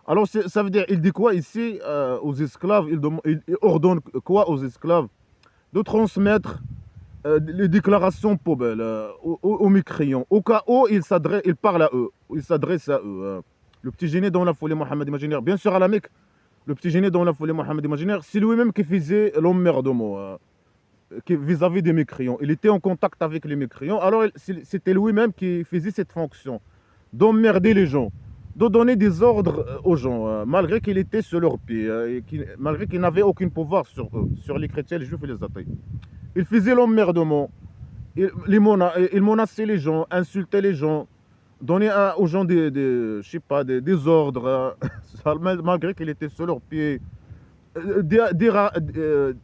Alors, ça veut dire, il dit quoi ici aux esclaves, il ordonne quoi aux esclaves? De transmettre les déclarations poubelles aux mécréants. Au cas où il parle à eux, il s'adresse à eux. Le petit génie dans la folie Mohammed imaginaire, bien sûr à la Mecque, le petit génie dans la folie Mohammed imaginaire, c'est lui-même qui faisait l'emmerdement vis-à-vis des mécréants. Il était en contact avec les mécréants, alors c'était lui-même qui faisait cette fonction d'emmerder les gens, de donner des ordres aux gens, malgré qu'il était sur leurs pieds, malgré qu'il n'avait aucun pouvoir sur eux, sur les chrétiens, les juifs et les athées. Il faisait l'emmerdement, il menaçait les gens, insultait les gens, donnait aux gens je sais pas, des ordres, malgré qu'il était sur leurs pieds.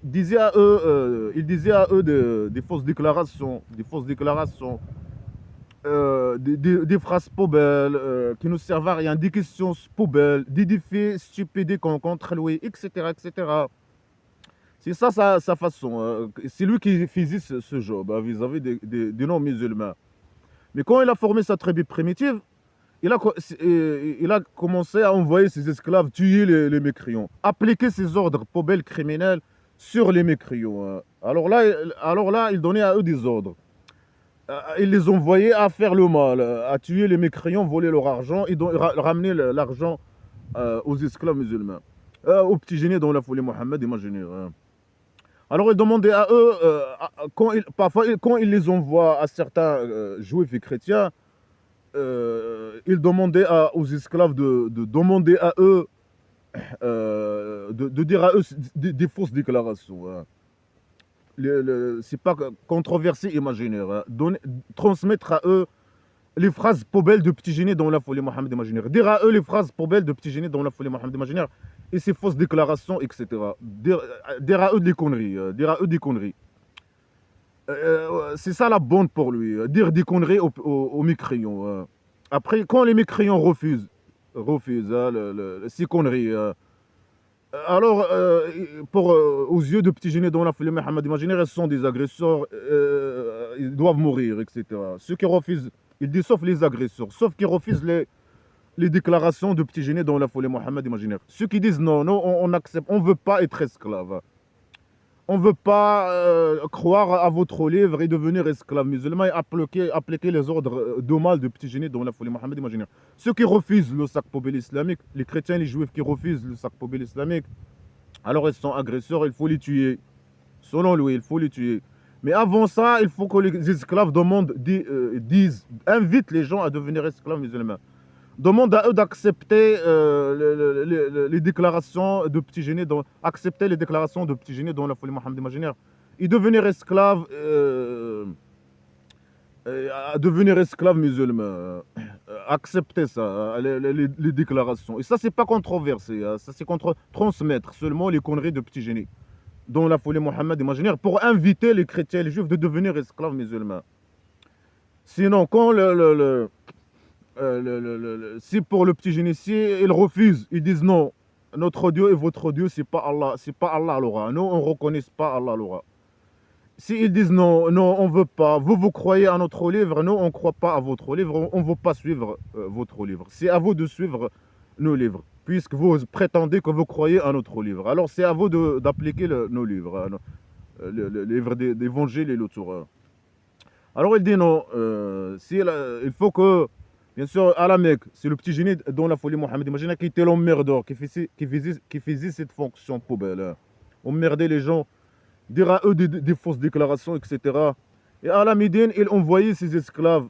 Disait à eux, il disait à eux des fausses déclarations, des phrases poubelles qui ne servent à rien, des questions poubelles, des défis stupides contre lui, etc., etc. C'est ça sa façon. C'est lui qui faisait ce job vis-à-vis des non-musulmans. Mais quand il a formé sa tribu primitive, il a commencé à envoyer ses esclaves tuer les mécréants, appliquer ses ordres poubelles criminels sur les mécréants. Alors là, il donnait à eux des ordres. Il les envoyait à faire le mal, à tuer les mécréants, voler leur argent et ramener l'argent aux esclaves musulmans, aux petits génies dans la folie Mohammed, imaginez. Alors il demandait à eux, parfois quand il les envoie à certains juifs et chrétiens, il demandait aux esclaves de demander à eux, de dire à eux des fausses déclarations. C'est pas controversé imaginaire. Transmettre à eux les phrases poubelles de petit génie dans la folie Mohammed imaginaire. Dire à eux les phrases poubelles de petit génie dans la folie Mohammed imaginaire et ses fausses déclarations, etc. Dire à eux des conneries. Dire à eux des conneries. C'est ça la bande pour lui. Dire des conneries aux mécréants. Après, quand les mécréants refusent ces conneries, alors, aux yeux de petits génies dans la folie Mohammed imaginaire, ils sont des agresseurs, ils doivent mourir, etc. Ceux qui refusent, il dit sauf les agresseurs, sauf qui refusent les déclarations de petits génies dans la folie Mohammed imaginaire. Ceux qui disent non, non, on accepte, on ne veut pas être esclave. On ne veut pas croire à votre livre et devenir esclave musulman et appliquer les ordres de mal de petits génies dans la folie Mohammed imaginaire. Ceux qui refusent le sac poubelle islamique, les chrétiens et les juifs qui refusent le sac poubelle islamique, alors ils sont agresseurs, il faut les tuer. Selon lui, il faut les tuer. Mais avant ça, il faut que les esclaves invitent les gens à devenir esclaves musulmans. Demande à eux d'accepter les déclarations de petits génies, accepter les déclarations de petits génies dans la folie Mohammed imaginaire. Et devenir esclave, devenir esclave musulman. Accepter ça, les déclarations. Et ça, c'est pas controversé. Ça, c'est transmettre seulement les conneries de petits génies dans la folie Mohammed imaginaire pour inviter les chrétiens et les juifs de devenir esclaves musulmans. Sinon, quand si pour le petit génie, si ils refusent, ils disent non, notre Dieu et votre Dieu, c'est pas Allah l'aura. Nous, on ne reconnaît pas Allah l'aura. S'ils disent non, non, on ne veut pas, vous croyez à notre livre, nous, on ne croit pas à votre livre, on ne veut pas suivre votre livre. C'est à vous de suivre nos livres, puisque vous prétendez que vous croyez à notre livre. Alors, c'est à vous d'appliquer nos livres, le livre d'évangile et le Torah. Alors, il dit non, il faut que, bien sûr, à la Mecque, c'est le petit génie dans la folie Mohammed, imaginez qui était l'emmerdeur, qui faisait cette fonction poubelle. Emmerder les gens, dire à eux des fausses déclarations, etc. Et à la Médine, il envoyait ses esclaves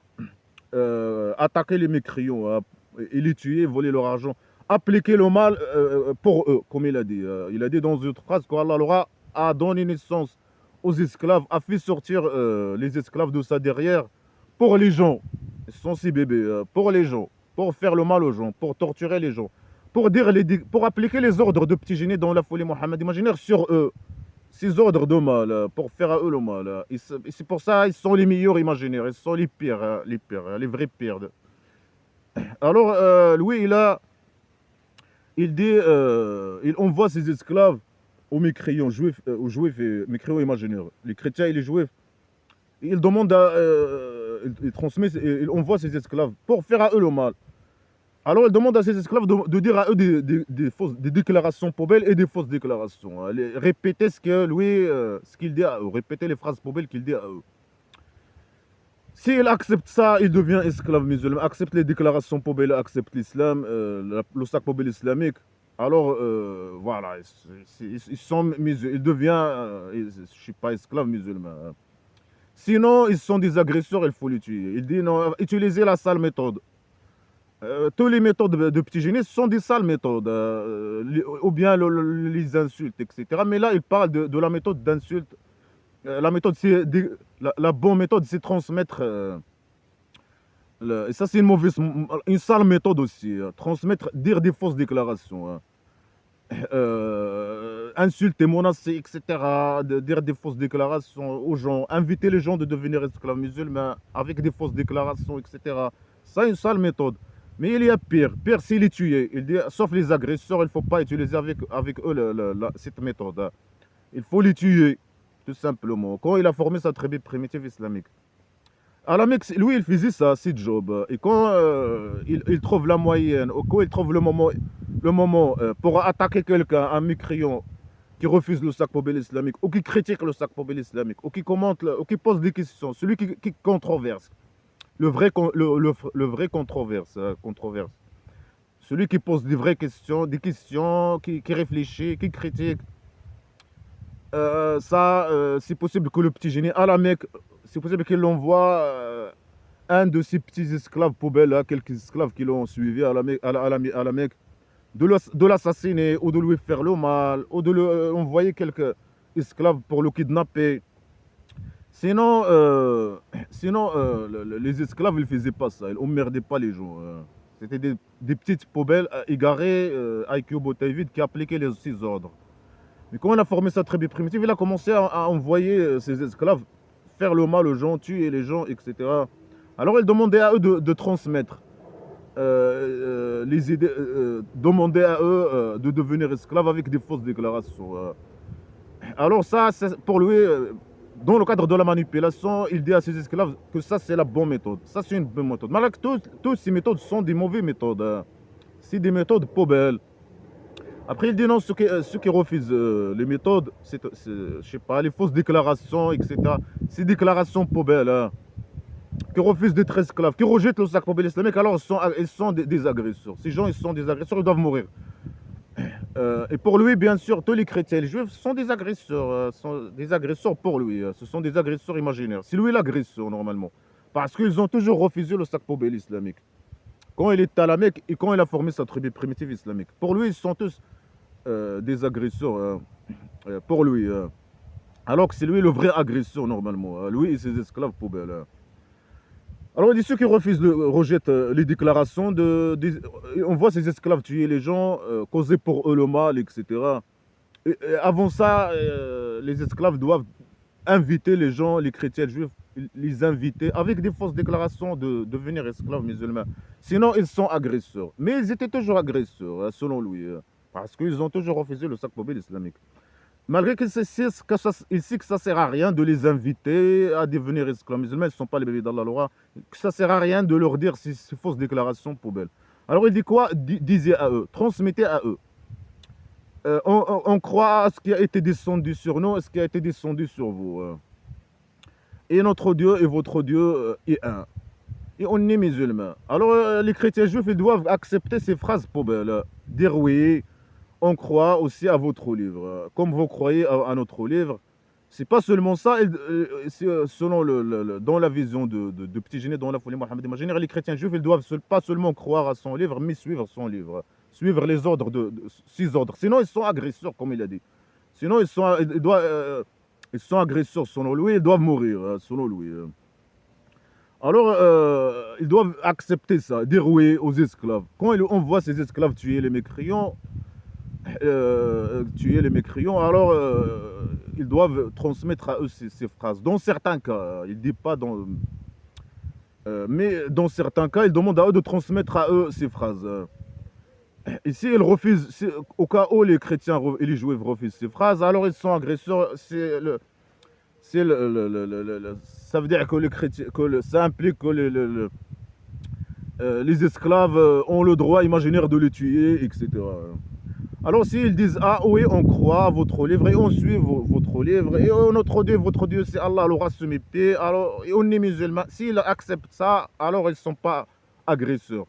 attaquer les mécréants, et les tuer, voler leur argent, appliquer le mal pour eux, comme il a dit. Il a dit dans une autre phrase qu'Allah leur a donné naissance aux esclaves, a fait sortir les esclaves de sa derrière pour les gens. Ce sont ces bébés, pour les gens, pour faire le mal aux gens, pour torturer les gens, pour appliquer les ordres de petits génies dans la folie Mohammed imaginaire sur eux. Ces ordres de mal, pour faire à eux le mal. Et c'est pour ça qu'ils sont les meilleurs imaginaires, ils sont les pires, les vrais pires. Alors, lui, il envoie ses esclaves aux mécréants aux juifs et mécréants imaginaires, les chrétiens et les juifs. Il demande il envoie ses esclaves pour faire à eux le mal. Alors, il demande à ses esclaves de dire à eux des déclarations poubelles et des fausses déclarations. Répéter ce qu'il dit à eux, répéter les phrases poubelles qu'il dit à eux. S'il accepte ça, il devient esclave musulman, accepte les déclarations poubelles, accepte l'islam, le sac poubelle islamique. Alors, voilà, ils sont musulmans, il devient, je ne suis pas esclave musulman. Sinon, ils sont des agresseurs, il faut les tuer. Il dit non, utilisez la sale méthode. Toutes les méthodes de petit génie sont des sales méthodes, ou bien les insultes, etc. Mais là, il parle de la méthode d'insulte. La méthode, la bonne méthode, c'est transmettre. Et ça, c'est une sale méthode aussi. Transmettre, dire des fausses déclarations. Insulter, menacer, etc. Dire des fausses déclarations aux gens. Inviter les gens de devenir esclaves musulmans avec des fausses déclarations, etc. Ça, une sale méthode. Mais il y a pire. Pire, c'est les tuer. Il dit, sauf les agresseurs, il ne faut pas utiliser avec eux cette méthode. Il faut les tuer, tout simplement. Quand il a formé sa tribu primitive islamique. Alors, mec, lui, il faisait ça, c'est job. Et quand il trouve la moyenne, ou quand il trouve le moment pour attaquer quelqu'un, un mécréant qui refuse le sac poubelle islamique, ou qui critique le sac poubelle islamique, ou qui commente, ou qui pose des questions, celui qui controverse, le vrai controverse. Celui qui pose des questions, qui réfléchit, qui critique. C'est possible que le petit génie à la Mecque, c'est possible qu'il envoie un de ces petits esclaves poubelles, là, quelques esclaves qui l'ont suivi à la Mecque, à la Mecque, de l'assassiner, ou de lui faire le mal, ou de lui envoyer quelques esclaves pour le kidnapper. Sinon, les esclaves, ils ne faisaient pas ça. Ils n'emmerdaient pas les gens. C'était des petites poubelles égarées, IQ bouteille vide, qui appliquaient les 6 ordres. Mais quand on a formé sa tribu primitive, il a commencé à envoyer ses esclaves faire le mal aux gens, tuer les gens, etc. Alors il demandait à eux de transmettre les idées, demandait à eux de devenir esclaves avec des fausses déclarations. Alors ça, pour lui, dans le cadre de la manipulation, il dit à ses esclaves que ça, c'est la bonne méthode. Ça, c'est une bonne méthode. Malgré que toutes ces méthodes sont des mauvaises méthodes. C'est des méthodes poubelles. Après, il dit non, ceux qui refusent les méthodes, je sais pas, les fausses déclarations, etc. Ces déclarations poubelles, qui refusent d'être esclaves, qui rejettent le sac poubelle islamique, alors ils sont des agresseurs. Ces gens, ils sont des agresseurs, ils doivent mourir. Et pour lui, bien sûr, tous les chrétiens et les juifs sont des agresseurs pour lui. Ce sont des agresseurs imaginaires. C'est lui l'agresseur, normalement. Parce qu'ils ont toujours refusé le sac poubelle islamique. Quand il est à la Mecque et quand il a formé sa tribu primitive islamique. Pour lui, ils sont tous des agresseurs. Pour lui. Alors que c'est lui le vrai agresseur, normalement. Lui et ses esclaves poubelles. Alors, il dit ceux qui rejettent les déclarations on voit ces esclaves tuer les gens, causer pour eux le mal, etc. Et avant ça, les esclaves doivent inviter les gens, les chrétiens juifs, les inviter avec des fausses déclarations de devenir esclaves musulmans. Sinon, ils sont agresseurs. Mais ils étaient toujours agresseurs, selon lui, parce qu'ils ont toujours refusé le sac poubelle islamique. Malgré qu'il sait que ça ne sert à rien de les inviter à devenir esclaves musulmans, ils ne sont pas les bébés d'Allah, que ça ne sert à rien de leur dire ces fausses déclarations poubelles. Alors il dit quoi? Disait à eux, transmettez à eux. On croit à ce qui a été descendu sur nous et ce qui a été descendu sur vous. Et notre Dieu et votre Dieu est un. Et on est musulmans. Alors les chrétiens juifs, ils doivent accepter ces phrases poubelles. Dire oui, on croit aussi à votre livre. Comme vous croyez à notre livre, c'est pas seulement ça, selon dans la vision de Petit Génie, dans la folie Mohammed imaginaire, les chrétiens juifs, ils doivent pas seulement croire à son livre, mais suivre son livre. Suivre les ordres, 6 ordres. Sinon, ils sont agresseurs, comme il a dit. Sinon, ils sont agresseurs, selon lui, ils doivent mourir, selon lui. Alors, ils doivent accepter ça, dire oui aux esclaves. Quand on voit ces esclaves tuer les mécréants, alors ils doivent transmettre à eux ces phrases. Dans certains cas, il ne dit pas mais dans certains cas, il demande à eux de transmettre à eux ces phrases. Et si ils refusent, au cas où les chrétiens et les juifs refusent ces phrases, alors ils sont agresseurs. Ça veut dire que les chrétiens, ça implique que les esclaves ont le droit imaginaire de les tuer, etc. Alors s'ils disent, ah oui, on croit à votre livre et on suit votre livre, et votre Dieu c'est Allah, alors se méfier, alors et on est musulman, s'ils acceptent ça, alors ils ne sont pas agresseurs.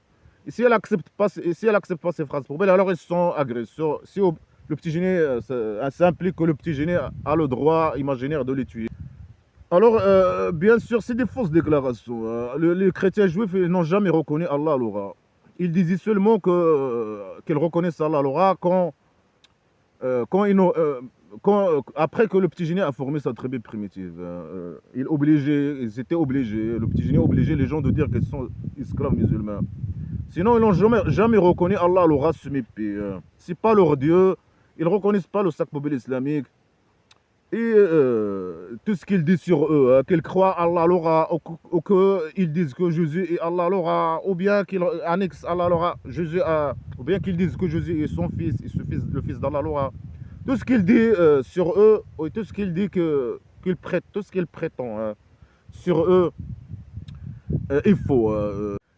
Et si elle n'accepte pas, ces phrases pour elle, alors ils sont agresseurs. Si le petit génie, ça implique que le petit génie a le droit imaginaire de les tuer. Alors, bien sûr, c'est des fausses déclarations. Les chrétiens juifs ils n'ont jamais reconnu Allah alors. Ils disaient seulement qu'ils reconnaissent Allah alors quand après que le petit génie a formé sa tribu primitive. Ils étaient obligés, le petit génie obligeait les gens de dire qu'ils sont esclaves musulmans. Sinon, ils n'ont jamais reconnu Allah alors ce mépi. C'est pas leur Dieu. Ils ne reconnaissent pas le sacre islamique. Et tout ce qu'ils disent sur eux, qu'ils croient Allah l'aura, ou qu'ils disent que Jésus est Allah l'aura, ou bien qu'ils annexent Allah l'aura, ou bien qu'ils disent que Jésus est son fils, le fils d'Allah l'aura. Tout ce qu'il dit sur eux, ou tout ce qu'il dit tout ce qu'il prétend sur eux, il faut.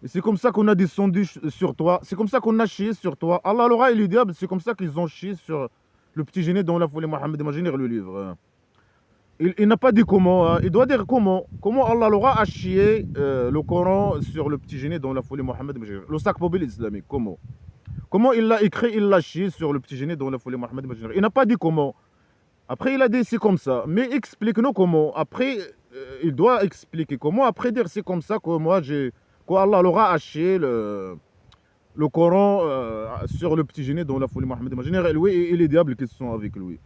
Et c'est comme ça qu'on a descendu sur toi, c'est comme ça qu'on a chié sur toi. Allah l'aura et le diable, c'est comme ça qu'ils ont chié sur le petit génie dont la folie Mohammed, imaginez le livre. Il n'a pas dit comment, il doit dire comment. Comment Allah l'aura a chié le Coran sur le petit génie dont la folie Mohammed, le sac islamique, comment. Comment il l'a écrit, il l'a chié sur le petit génie dont la folie Mohammed. Il n'a pas dit comment. Après, il a dit c'est comme ça. Mais explique-nous comment. Après, il doit expliquer comment. Après, dire c'est comme ça que moi, Allah l'aura a chié le Coran sur le petit génie dont la folie Mohammed. Lui et les diables qui sont avec lui.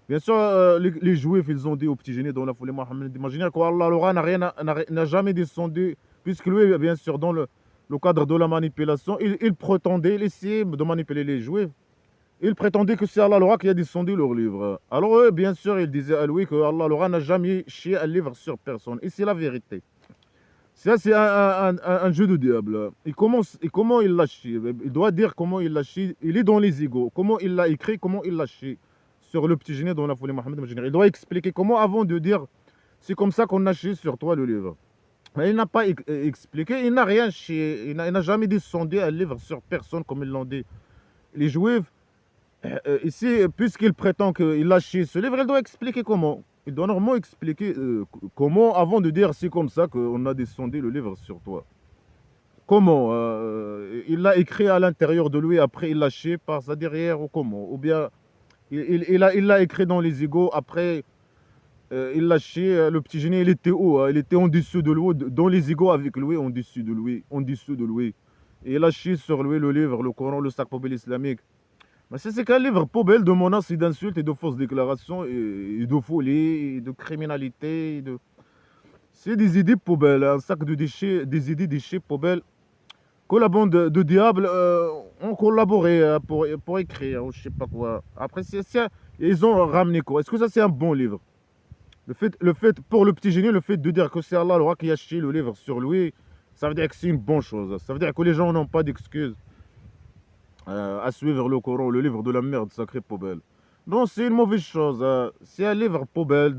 Bien sûr, les juifs, ils ont dit au petit génie dans la folie Mohammed, imaginez qu'Allah l'aura n'a jamais descendu, puisque lui, bien sûr, dans le cadre de la manipulation, il prétendait, il essayait de manipuler les juifs. Il prétendait que c'est Allah l'aura qui a descendu leur livre. Alors eux, bien sûr, ils disaient à lui que Allah l'aura n'a jamais chié un livre sur personne. Et c'est la vérité. Ça, c'est un jeu de diable. Et comment il l'a chié? Il doit dire comment il l'a chié. Il est dans les égaux. Comment il l'a écrit, comment il l'a chié sur le petit génie dans la folie Mohammed. Il doit expliquer comment avant de dire c'est comme ça qu'on a chié sur toi le livre. Mais il n'a pas expliqué, il n'a rien chié, il n'a jamais descendu un livre sur personne comme ils l'ont dit. Les juifs, ici, puisqu'il prétend qu'il a chié ce livre, il doit expliquer comment. Il doit normalement expliquer comment avant de dire c'est comme ça qu'on a descendu le livre sur toi. Comment il l'a écrit à l'intérieur de lui, après il l'a chié par sa derrière ou comment. Ou bien il l'a écrit dans les égaux, après il l'a chié, le petit génie il était haut, il était en dessous de lui, dans les égaux avec lui, en dessous de lui. Et il a chié sur lui le livre, le Coran, le sac islamique. Mais c'est qu'un livre poubelle de menaces et d'insultes et de fausses déclarations et de folie, et de criminalité. C'est des idées poubelles, un sac de déchets, des idées déchets poubelles que la bande de diables ont collaboré pour écrire, ou je sais pas quoi. Après, ils ont ramené quoi? Est-ce que ça c'est un bon livre? Le fait, pour le petit génie, le fait de dire que c'est Allah le roi qui a chié le livre sur lui, ça veut dire que c'est une bonne chose. Ça veut dire que les gens n'ont pas d'excuses à suivre le Coran, le livre de la merde, sacré poubelle. Non, c'est une mauvaise chose. C'est un livre poubelle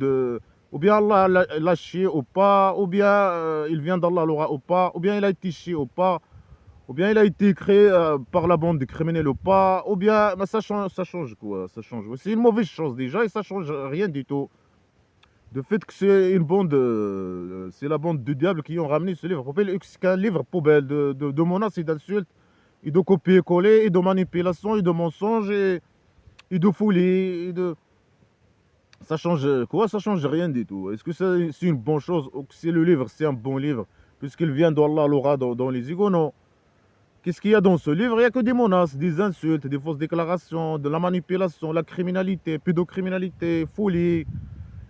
ou bien Allah l'a chié ou pas, ou bien il vient d'Allah le roi ou pas, ou bien il a été chié ou pas. Ou bien il a été créé par la bande des criminels ou pas, ou bien bah, ça change quoi, ça change. C'est une mauvaise chose déjà et ça change rien du tout. De fait que c'est une bande, c'est la bande de diables qui ont ramené ce livre poubelle, c'est qu'un livre poubelle de menaces et d'insultes, et de copier-coller, et de manipulation, et de mensonges, et de folie, Ça change quoi? Ça change rien du tout. Est-ce que c'est une bonne chose, ou que c'est le livre, c'est un bon livre, puisqu'il vient d'Allah l'aura dans les égos? Non. Qu'est-ce qu'il y a dans ce livre? Il n'y a que des menaces, des insultes, des fausses déclarations, de la manipulation, la criminalité, pédocriminalité, folie,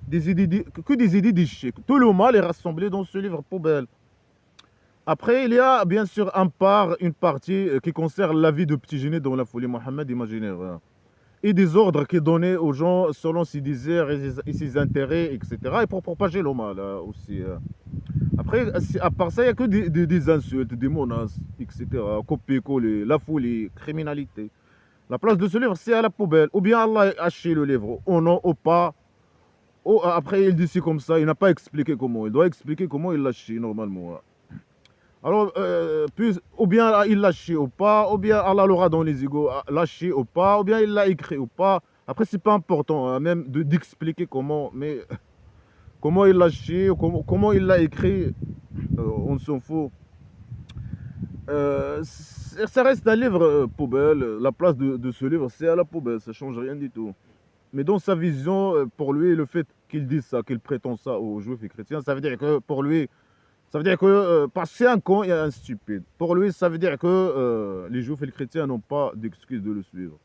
que des idées d'échec. Tout le mal est rassemblé dans ce livre poubelle. Après, il y a bien sûr une partie qui concerne la vie de petit génie dans la folie Mohammed imaginaire. Et des ordres qui donnaient aux gens selon ses désirs et ses intérêts, etc. Et pour propager le mal aussi. Après, à part ça, il n'y a que des insultes, des menaces, etc. Copier-coller, la folie, criminalité. La place de ce livre, c'est à la poubelle. Ou bien Allah a haché le livre, ou non, ou pas. Après, il dit c'est comme ça, il n'a pas expliqué comment. Il doit expliquer comment il l'a haché normalement. Alors, ou bien il l'a lâché ou pas, ou bien Allah l'aura dans les égos lâché ou pas, ou bien il l'a écrit ou pas. Après, c'est pas important hein, même d'expliquer comment, mais comment il l'a lâché, ou comment il l'a écrit, on s'en fout. Ça reste un livre poubelle. La place de ce livre, c'est à la poubelle, ça change rien du tout. Mais dans sa vision, pour lui, le fait qu'il dise ça, qu'il prétend ça aux juifs et chrétiens, ça veut dire que pour lui, ça veut dire que, parce que c'est un con et un stupide. Pour lui, ça veut dire que les juifs et les chrétiens n'ont pas d'excuse de le suivre.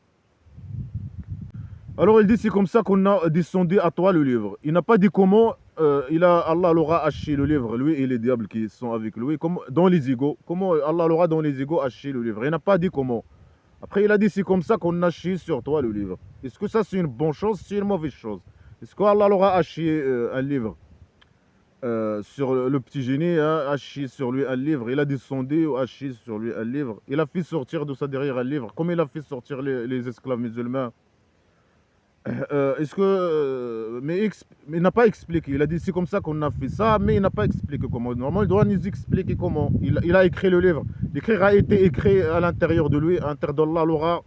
Alors il dit, c'est comme ça qu'on a descendu à toi le livre. Il n'a pas dit comment Allah l'aura haché le livre, lui et les diables qui sont avec lui, dans les égos. Comment Allah l'aura dans les égos haché le livre. Il n'a pas dit comment. Après, il a dit, c'est comme ça qu'on a haché sur toi le livre. Est-ce que ça, c'est une bonne chose, c'est une mauvaise chose? Est-ce qu'Allah l'aura haché un livre sur le petit génie, hein, haché sur lui un livre? Il a descendu, haché sur lui un livre. Il a fait sortir de sa derrière un livre, comme il a fait sortir les esclaves musulmans. Est-ce que. Mais il n'a pas expliqué. Il a dit c'est comme ça qu'on a fait ça, mais il n'a pas expliqué comment. Normalement, il doit nous expliquer comment. Il a écrit le livre. L'écrire a été écrit à l'intérieur de lui, à l'intérieur d'Allah, l'aura.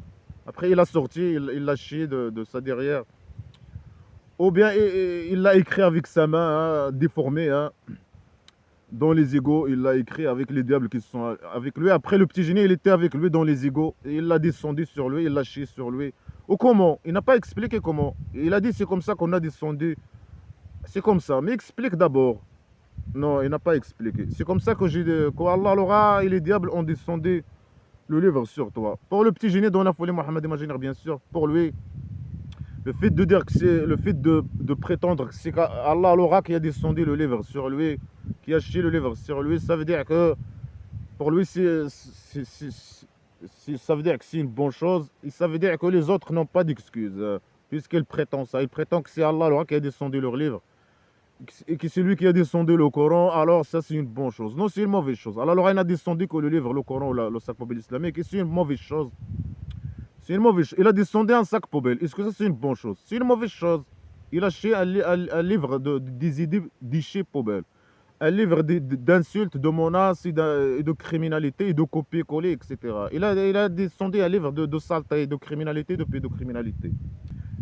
Après, il a sorti, il l'a chié de sa derrière. Ou bien il l'a écrit avec sa main, hein, déformée, hein, dans les égaux. Il l'a écrit avec les diables qui sont avec lui. Après, le petit génie, il était avec lui dans les égaux. Et il l'a descendu sur lui, il l'a chié sur lui. Ou comment? Il n'a pas expliqué comment. Il a dit c'est comme ça qu'on a descendu. C'est comme ça. Mais explique d'abord. Non, il n'a pas expliqué. C'est comme ça que qu'Allah l'aura et les diables ont descendu le livre sur toi. Pour le petit génie dont la folie Mohammed imaginaire, bien sûr, pour lui, le fait de dire que c'est le fait de prétendre que c'est Allah l'aura qui a descendu le livre sur lui, qui a chié le livre sur lui, ça veut dire que pour lui, ça veut dire que c'est une bonne chose. Et ça veut dire que les autres n'ont pas d'excuses, puisqu'ils prétendent ça. Ils prétendent que c'est Allah l'aura qui a descendu leur livre. Et que c'est lui qui a descendu le Coran, alors ça c'est une bonne chose. Non, c'est une mauvaise chose. Allah l'aura n'a descendu que le livre, le Coran, le sac poubelle islamique, et c'est une mauvaise chose. C'est une mauvaise chose. Il a descendu un sac poubelle. Est-ce que ça c'est une bonne chose? C'est une mauvaise chose. Il a acheté un livre des idées déchets poubelle. Un livre d'insultes, de menaces et de criminalité et de copier-coller, etc. Il a descendu un livre de saleté, de criminalité, de pédocriminalité.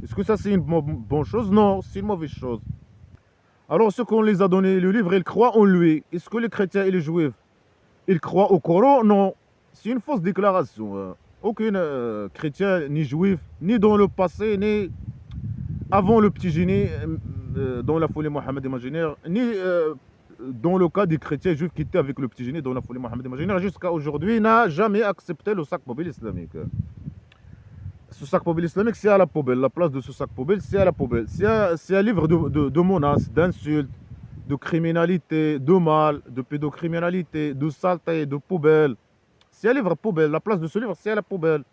Est-ce que ça c'est une bonne chose? Non, c'est une mauvaise chose. Alors ceux qu'on les a donné le livre, ils croient en lui. Est-ce que les chrétiens et les juifs, ils croient au Coran? Non. C'est une fausse déclaration. Aucun chrétien ni juif, ni dans le passé, ni avant le petit génie, dans la folie Mohammed imaginaire, ni dans le cas des chrétiens juifs qui étaient avec le petit génie dans la folie Mohammed imaginaire, jusqu'à aujourd'hui, n'a jamais accepté le sac poubelle islamique. Ce sac poubelle islamique, c'est à la poubelle. La place de ce sac poubelle, c'est à la poubelle. C'est un livre de menaces, d'insultes, de criminalité, de mal, de pédocriminalité, de saleté, de poubelle. C'est un livre poubelle. La place de ce livre, c'est à la poubelle.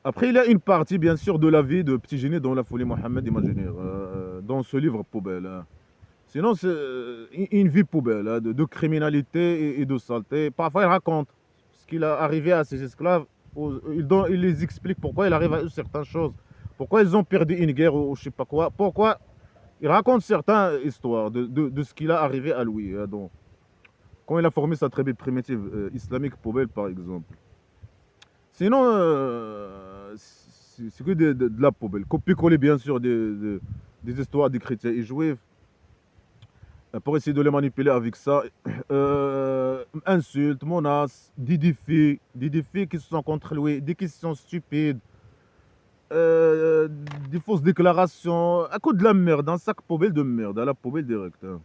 Après, il y a une partie, bien sûr, de la vie de Petit Génie dans la folie Mohammed imaginaire, dans ce livre poubelle. Hein. Sinon, c'est une vie poubelle, hein, de criminalité et de saleté. Parfois, il raconte ce qu'il est arrivé à ses esclaves. Il les explique pourquoi il arrive à eux certaines choses. Pourquoi ils ont perdu une guerre ou je sais pas quoi. Pourquoi il raconte certaines histoires de ce qu'il a arrivé à lui. Hein, donc, quand il a formé sa tribu primitive islamique poubelle, par exemple. Sinon, c'est que de la poubelle. Copier-coller, bien sûr, des histoires des chrétiens et juifs pour essayer de les manipuler avec ça. Insultes, menaces, des défis qui sont contre lui, des questions stupides, des fausses déclarations, à cause de la merde, un sac poubelle de merde, à la poubelle directe. Hein.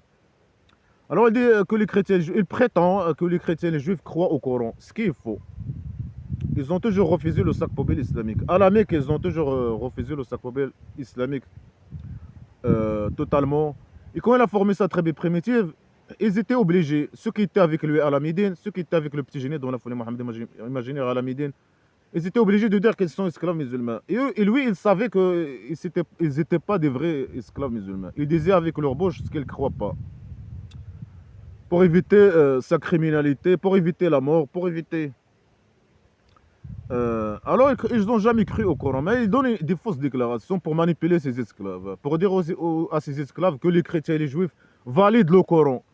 Alors il dit que les chrétiens, il prétend que les chrétiens et les juifs croient au Coran, ce qui est faux. Ils ont toujours refusé le sac poubelle islamique. À la Mecque, ils ont toujours refusé le sac poubelle islamique totalement. Et quand il a formé sa tribu primitive, ils étaient obligés, ceux qui étaient avec lui à la Médine, ceux qui étaient avec le petit génie dans la folie Mohammed imaginaire à la Médine, ils étaient obligés de dire qu'ils sont esclaves musulmans. Et lui, il savait qu'ils n'étaient pas des vrais esclaves musulmans. Ils disaient avec leur bouche ce qu'ils ne croient pas. Pour éviter sa criminalité, pour éviter la mort, pour éviter... alors, ils n'ont jamais cru au Coran, mais ils donnent des fausses déclarations pour manipuler ces esclaves, pour dire à ces esclaves que les chrétiens et les juifs valident le Coran.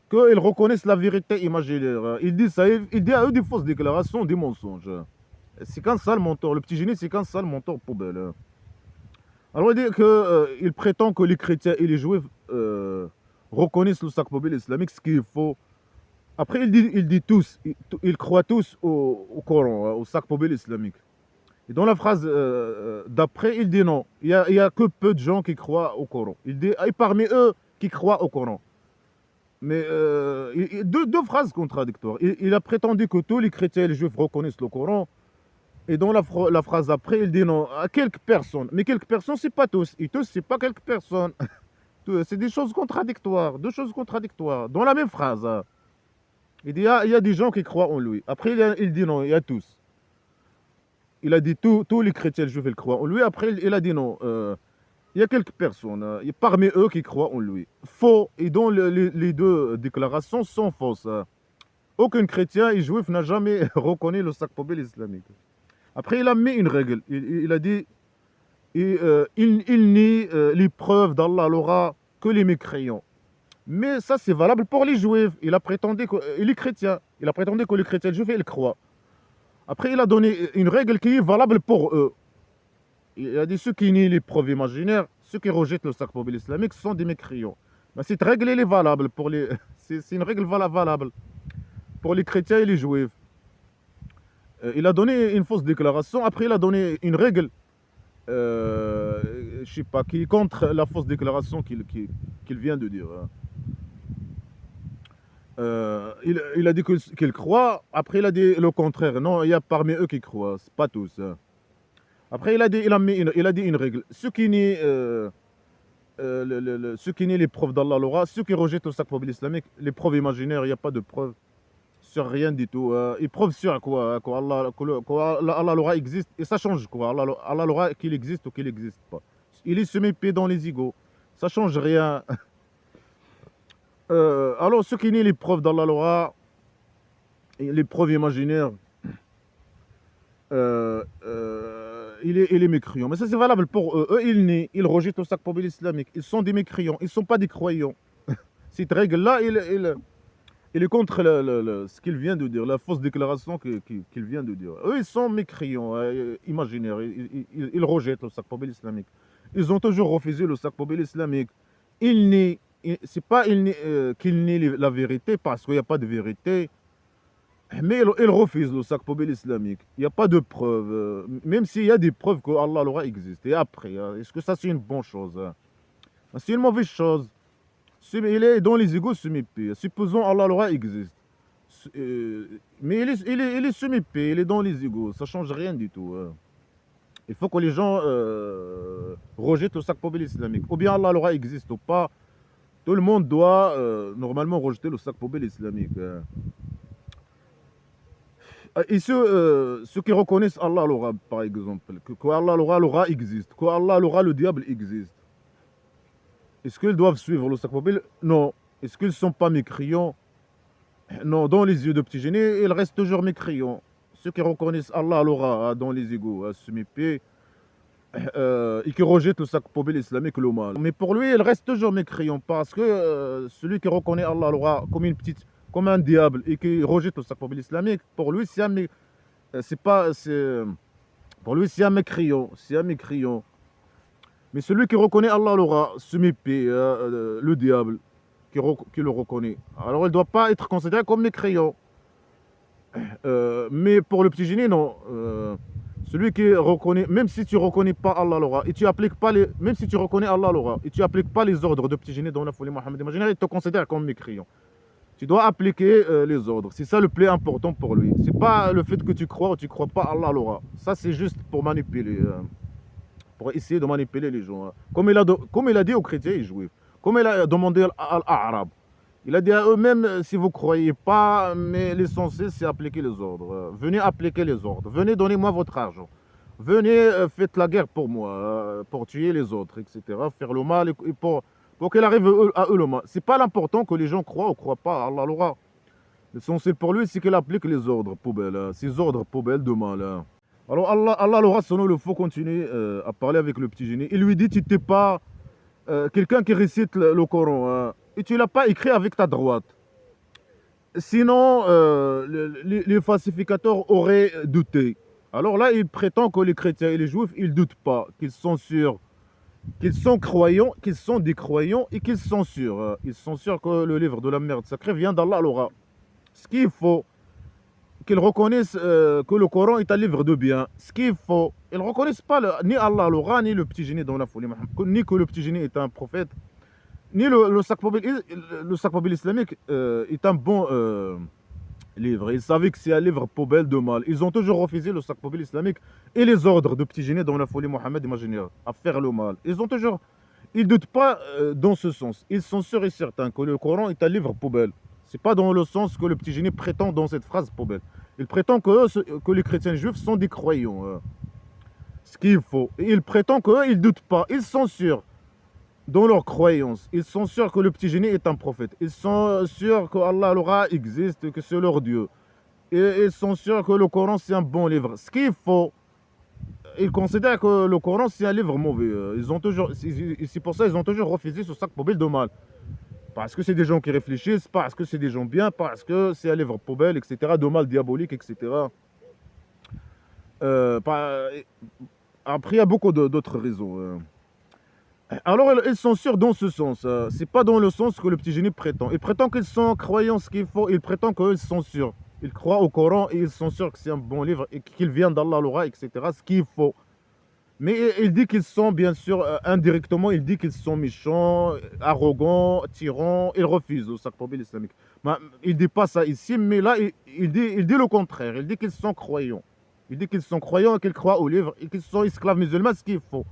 qu'ils reconnaissent la vérité imaginaire. Il dit ça, il dit à eux des fausses déclarations, des mensonges. C'est qu'un sale menteur. Le petit génie, c'est qu'un sale menteur poubelle. Alors il dit qu'il prétend que les chrétiens et les juifs reconnaissent le sac poubelle islamique, ce qui est faux. Après, il dit tous, ils croient tous au Coran, au sac poubelle islamique. Et dans la phrase d'après, il dit non. Il y a que peu de gens qui croient au Coran. Il dit, et parmi eux qui croient au Coran. Mais deux phrases contradictoires. Il a prétendu que tous les chrétiens et les juifs reconnaissent le Coran. Et dans la phrase après, il dit non, à quelques personnes. Mais quelques personnes, c'est pas tous. Et tous, c'est pas quelques personnes. C'est des choses contradictoires. Deux choses contradictoires. Dans la même phrase. Hein. Il dit, il y a des gens qui croient en lui. Après, il dit non, il y a tous. Il a dit tous les chrétiens et les juifs, ils croient en lui. Après, il a dit non. Il y a quelques personnes, parmi eux, qui croient en lui. Faux. Et donc, les deux déclarations sont fausses. Aucun chrétien et juif n'a jamais reconnu le sac poubelle islamique. Après, il a mis une règle. Il a dit il nie les preuves d'Allah l'aura que les mécréants. Mais ça, c'est valable pour les juifs. Il a prétendu que les chrétiens. Il a prétendu que les chrétiens et les juifs, ils croient. Après, il a donné une règle qui est valable pour eux. Il a dit ceux qui nient les preuves imaginaires, ceux qui rejettent le sac poubelle islamique sont des mécréants. Mais cette règle, elle est valable pour les. C'est une règle valable pour les chrétiens et les juifs. Il a donné une fausse déclaration. Après, il a donné une règle, je sais pas, qui est contre la fausse déclaration qu'il vient de dire. Il a dit qu'il croit. Après, il a dit le contraire. Non, il y a parmi eux qui croient. C'est pas tous. Après, il a dit une règle. Ceux qui nient les preuves d'Allah l'aura, ceux qui rejettent le sac poubelle islamique, les preuves imaginaires, il n'y a pas de preuves sur rien du tout. Ils prouvent sur quoi? Allah l'aura existe. Et ça change quoi? Allah l'aura qu'il existe ou qu'il n'existe pas. Il est semé paix dans les égaux. Ça change rien. Alors, ceux qui nient les preuves d'Allah l'aura, les preuves imaginaires, il est mécréant. Mais ça, c'est valable pour eux. Eux, ils nient, ils rejettent le sac poubelle islamique. Ils sont des mécréants, ils ne sont pas des croyants. Cette règle-là, il est contre ce qu'il vient de dire, la fausse déclaration qu'il vient de dire. Eux, ils sont mécréants, imaginaires. Ils rejettent le sac poubelle islamique. Ils ont toujours refusé le sac poubelle islamique. Ils nient. C'est pas qu'ils nient la vérité parce qu'il n'y a pas de vérité. Mais il refuse le sac poubelle islamique. Il n'y a pas de preuves. Même s'il y a des preuves que Allah l'aura existé. Et après, est-ce que ça c'est une bonne chose? C'est une mauvaise chose. Il est dans les égaux semi-paix. Supposons Allah l'aura existe. Mais il est semi-paix, il est dans les égaux. Ça ne change rien du tout. Il faut que les gens rejettent le sac poubelle islamique. Ou bien Allah l'aura existe ou pas. Tout le monde doit normalement rejeter le sac poubelle islamique. Et ceux qui reconnaissent Allah l'aura, par exemple, que Allah l'aura existe, que Allah l'aura le diable existe, est-ce qu'ils doivent suivre le sac poubelle? Non. Est-ce qu'ils ne sont pas mécréants? Non. Dans les yeux de petit génie, ils restent toujours mécréants. Ceux qui reconnaissent Allah l'aura dans les égaux, semi-paix, et qui rejettent le sac poubelle islamique, le mal. Mais pour lui, il reste toujours mécréant parce que celui qui reconnaît Allah l'aura comme un diable et qui rejette le sac poubelle islamique, pour lui, pour lui, c'est un mécréant. C'est un mécréant. Mais celui qui reconnaît Allah l'aura, semi-paix, le diable, qui le reconnaît, alors il ne doit pas être considéré comme mécréant. Mais pour le petit génie, non. Celui qui reconnaît, même si tu ne reconnais pas Allah l'aura, et tu appliques pas même si tu reconnais Allah l'aura, et tu n'appliques pas les ordres de petit génie dans la folie Mohammed imaginaire, il te considère comme mécréant. Tu dois appliquer les ordres. C'est ça le plus important pour lui. C'est pas le fait que tu crois ou tu ne crois pas Allah l'aura. Ça, c'est juste pour manipuler. Pour essayer de manipuler les gens. Comme il a dit aux chrétiens et juifs. Comme il a demandé à l'Arabe. Il a dit à eux-mêmes, si vous ne croyez pas, mais l'essentiel, c'est appliquer les ordres. Venez appliquer les ordres. Venez, donnez-moi votre argent. Venez, faites la guerre pour moi, pour tuer les autres, etc. Faire le mal et pour qu'il arrive à eux le mal. Ce n'est pas l'important que les gens croient ou ne croient pas à Allah l'aura. L'essentiel pour lui, c'est qu'il applique les ordres poubelles. Ces ordres poubelles de mal. Alors Allah l'aura, selon le faut continuer à parler avec le petit génie. Il lui dit, tu n'es pas quelqu'un qui récite le Coran. Et tu ne l'as pas écrit avec ta droite. Sinon, les falsificateurs auraient douté. Alors là, il prétend que les chrétiens et les juifs, ils ne doutent pas, qu'ils sont sûrs, qu'ils sont croyants, qu'ils sont des croyants et qu'ils sont sûrs. Ils sont sûrs que le livre de la merde sacrée vient d'Allah alors. Ce qu'il faut, qu'ils reconnaissent que le Coran est un livre de bien. Ce qu'il faut, ils ne reconnaissent pas ni Allah alors, ni le petit génie dans la folie, ni que le petit génie est un prophète, ni le Sac-Poubelle islamique est un bon livre. Ils savaient que c'est un livre poubelle de mal. Ils ont toujours refusé le Sac-Poubelle islamique et les ordres de petit génie dans la folie Mohammed imaginaire à faire le mal. Ils ont toujours. Ils ne doutent pas dans ce sens. Ils sont sûrs et certains que le Coran est un livre poubelle. C'est pas dans le sens que le petit génie prétend dans cette phrase poubelle. Il prétend que les chrétiens juifs sont des croyants. Ce qu'il faut. Et il prétend qu'eux, ils ne doutent pas. Ils sont sûrs dans leur croyance. Ils sont sûrs que le petit génie est un prophète. Ils sont sûrs que Allah Al-Ra existe, que c'est leur Dieu. Et ils sont sûrs que le Coran c'est un bon livre. Ce qu'il faut, ils considèrent que le Coran c'est un livre mauvais. Ils ont toujours, c'est pour ça qu'ils ont toujours refusé ce sac poubelle de mal. Parce que c'est des gens qui réfléchissent, parce que c'est des gens bien, parce que c'est un livre poubelle, etc. De mal diabolique, etc. Euh, pas- Après, il y a beaucoup d'autres raisons. Alors, ils sont sûrs dans ce sens. C'est pas dans le sens que le petit génie prétend. Il prétend qu'ils sont croyants ce qu'il faut. Il prétend qu'ils sont sûrs. Ils croient au Coran et ils sont sûrs que c'est un bon livre et qu'il vient d'Allah Laura, etc. Ce qu'il faut. Mais il dit qu'ils sont, bien sûr, indirectement, il dit qu'ils sont méchants, arrogants, tyrans. Il refuse au Sac-Poubelle islamique. Il ne dit pas ça ici, mais là, il dit le contraire. Il dit qu'ils sont croyants. Il dit qu'ils sont croyants et qu'ils croient au livre et qu'ils sont esclaves musulmans, ce qu'il faut.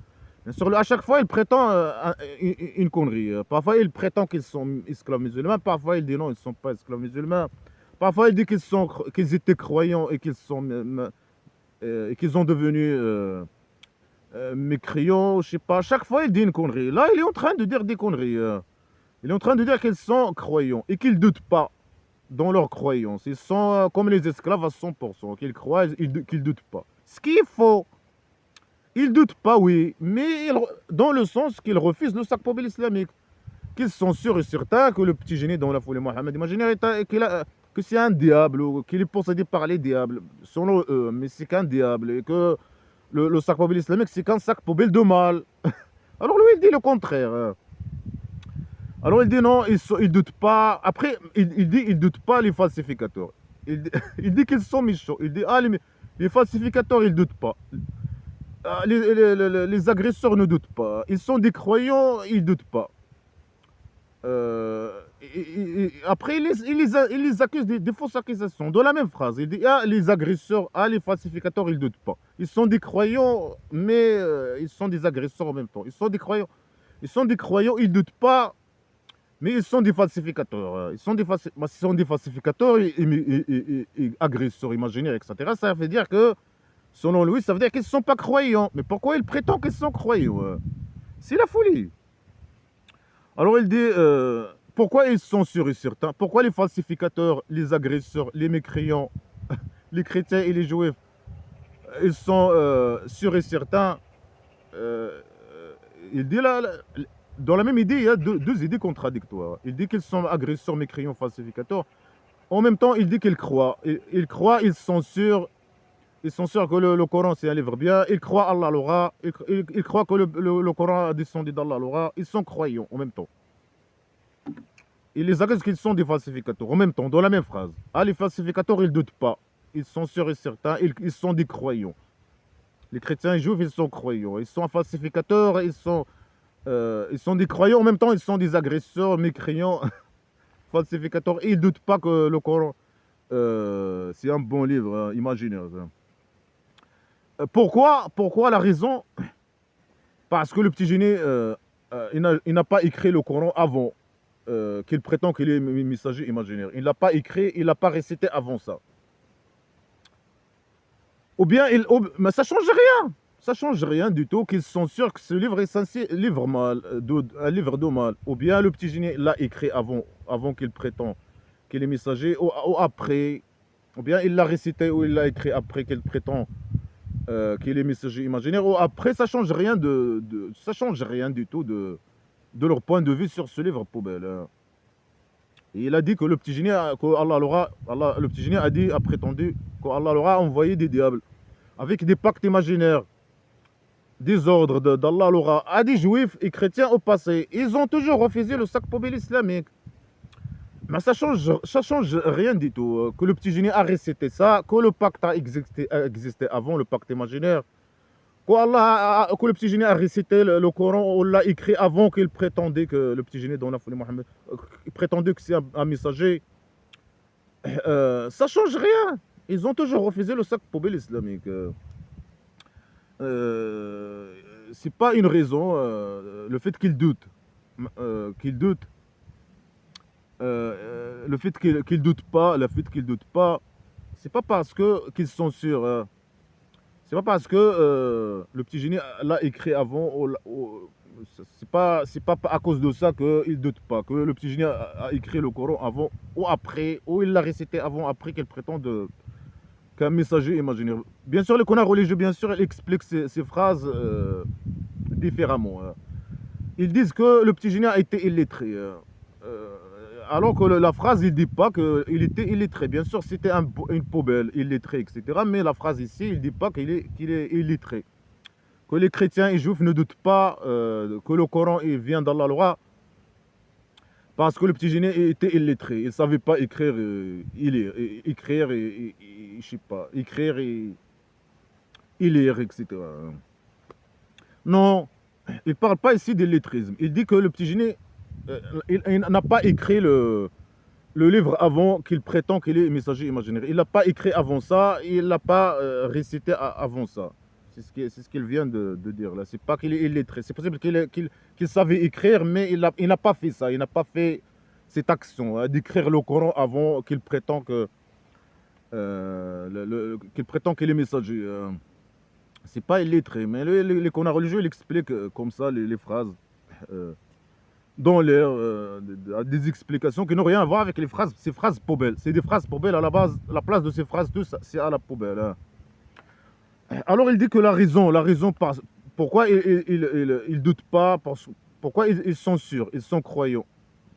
Bien sûr, à chaque fois, il prétend une connerie. Parfois, il prétend qu'ils sont esclaves musulmans. Parfois, il dit non, ils ne sont pas esclaves musulmans. Parfois, il dit qu'ils étaient croyants et et qu'ils ont devenu mécréants. Je sais pas. À chaque fois, il dit une connerie. Là, il est en train de dire des conneries. Il est en train de dire qu'ils sont croyants et qu'ils ne doutent pas dans leur croyance. Ils sont comme les esclaves à 100%. Qu'ils croient, qu'ils ne doutent pas. Ce qu'il faut. Ils ne doutent pas, oui, mais dans le sens qu'ils refusent le sac poubelle islamique. Qu'ils sont sûrs et certains que le petit génie dans la folie Mohammed imaginaire que c'est un diable ou qu'il est possédé par les diables, selon eux, mais c'est qu'un diable et que le sac poubelle islamique c'est qu'un sac poubelle de mal. Alors lui il dit le contraire. Alors il dit non, ils ne doutent pas. Après il dit ils ne doutent pas les falsificateurs. Il dit qu'ils sont méchants. Il dit ah les falsificateurs ils ne doutent pas. Les agresseurs ne doutent pas. Ils sont des croyants, ils ne doutent pas. Après, il les accuse des fausses accusations. Dans la même phrase, il dit ah, les agresseurs, ah, les falsificateurs, ils ne doutent pas. Ils sont des croyants, mais ils sont des agresseurs en même temps. Ils sont des croyants, ils ne doutent pas, mais ils sont des falsificateurs. Ils sont des falsificateurs et agresseurs imaginaires, etc. Ça veut dire que selon lui, ça veut dire qu'ils ne sont pas croyants. Mais pourquoi il prétend qu'ils sont croyants? C'est la folie. Alors il dit, pourquoi ils sont sûrs et certains? Pourquoi les falsificateurs, les agresseurs, les mécréants, les chrétiens et les juifs, ils sont sûrs et certains? euh, Il dit là, dans la même idée, il y a deux idées contradictoires. Il dit qu'ils sont agresseurs, mécréants, falsificateurs. En même temps, il dit qu'ils croient. Ils croient, ils sont sûrs. Ils sont sûrs que le Coran c'est un livre bien. Ils croient Allah l'aura. Ils croient que le Coran a descendu d'Allah l'aura. Ils sont croyants en même temps. Ils les accusent qu'ils sont des falsificateurs en même temps, dans la même phrase. Ah, les falsificateurs, ils ne doutent pas. Ils sont sûrs et certains. Ils sont des croyants. Les chrétiens et juifs, ils sont croyants. Ils sont falsificateurs. Ils sont des croyants en même temps. Ils sont des agresseurs, mécréants, falsificateurs. Et ils ne doutent pas que le Coran c'est un bon livre imaginaire. Pourquoi la raison? Parce que le petit génie, il n'a pas écrit le Coran avant qu'il prétend qu'il est messager imaginaire. Il ne l'a pas écrit, il ne l'a pas récité avant ça. Ou bien, mais ça ne change rien. Ça ne change rien du tout qu'ils sont sûrs que ce livre est censé livre mal, un livre de mal. Ou bien le petit génie l'a écrit avant qu'il prétend qu'il est messager, ou après. Ou bien il l'a récité ou il l'a écrit après qu'il prétend qu'il est messager imaginaire. Ou après, ça ne change rien ça change rien du tout de leur point de vue sur ce livre poubelle. Et il a dit que le petit génie, le petit génie a prétendu qu'Allah leur a envoyé des diables avec des pactes imaginaires, des ordres d'Allah leur a des juifs et chrétiens au passé. Ils ont toujours refusé le sac poubelle islamique. Mais ça change rien du tout. Que le petit génie a récité ça, que le pacte a existé avant, le pacte imaginaire. Que le petit génie a récité le Coran, on l'a écrit avant qu'il prétendait que le petit génie dans la folie Mohammed, il prétendait que c'est un messager. Ça change rien. Ils ont toujours refusé le sac poubelle islamique. C'est pas une raison, le fait qu'ils doutent. Le fait qu'ils doutent pas, c'est pas parce que qu'ils sont sûrs. C'est pas parce que le petit génie l'a écrit avant, c'est pas à cause de ça qu'il doute pas, que le petit génie a écrit le Coran avant ou après, ou il l'a récité avant, après qu'il prétende qu'un messager imaginaire. Bien sûr, le Coran religieux, bien sûr, il explique ces phrases différemment. Ils disent que le petit génie a été illettré. Alors que la phrase, il ne dit pas qu'il était illettré. Bien sûr, c'était une poubelle, illettré, etc. Mais la phrase ici, il ne dit pas qu'il est illettré. Que les chrétiens et juifs ne doutent pas que le Coran il vient d'Allah loi, parce que le petit génie était illettré. Il ne savait pas écrire, écrire et lire, etc. Non, il ne parle pas ici d'illettrisme. Il dit que le petit génie il n'a pas écrit le livre avant qu'il prétend qu'il est messager imaginaire. Il n'a pas écrit avant ça, il n'a pas récité avant ça. C'est ce qu'il vient de dire là. C'est pas qu'il est illettré. C'est possible qu'il savait écrire, mais il n'a pas fait ça. Il n'a pas fait cette action d'écrire le Coran avant qu'il prétend qu'il est messager. C'est pas illettré, mais les Corans religieux il explique comme ça les phrases. Dans l'air, des explications qui n'ont rien à voir avec ces phrases poubelles. C'est des phrases poubelles à la base, la place de ces phrases, tout ça, c'est à la poubelle. Hein. Alors il dit que la raison pourquoi ils doutent pas, pourquoi ils sont sûrs, ils sont croyants.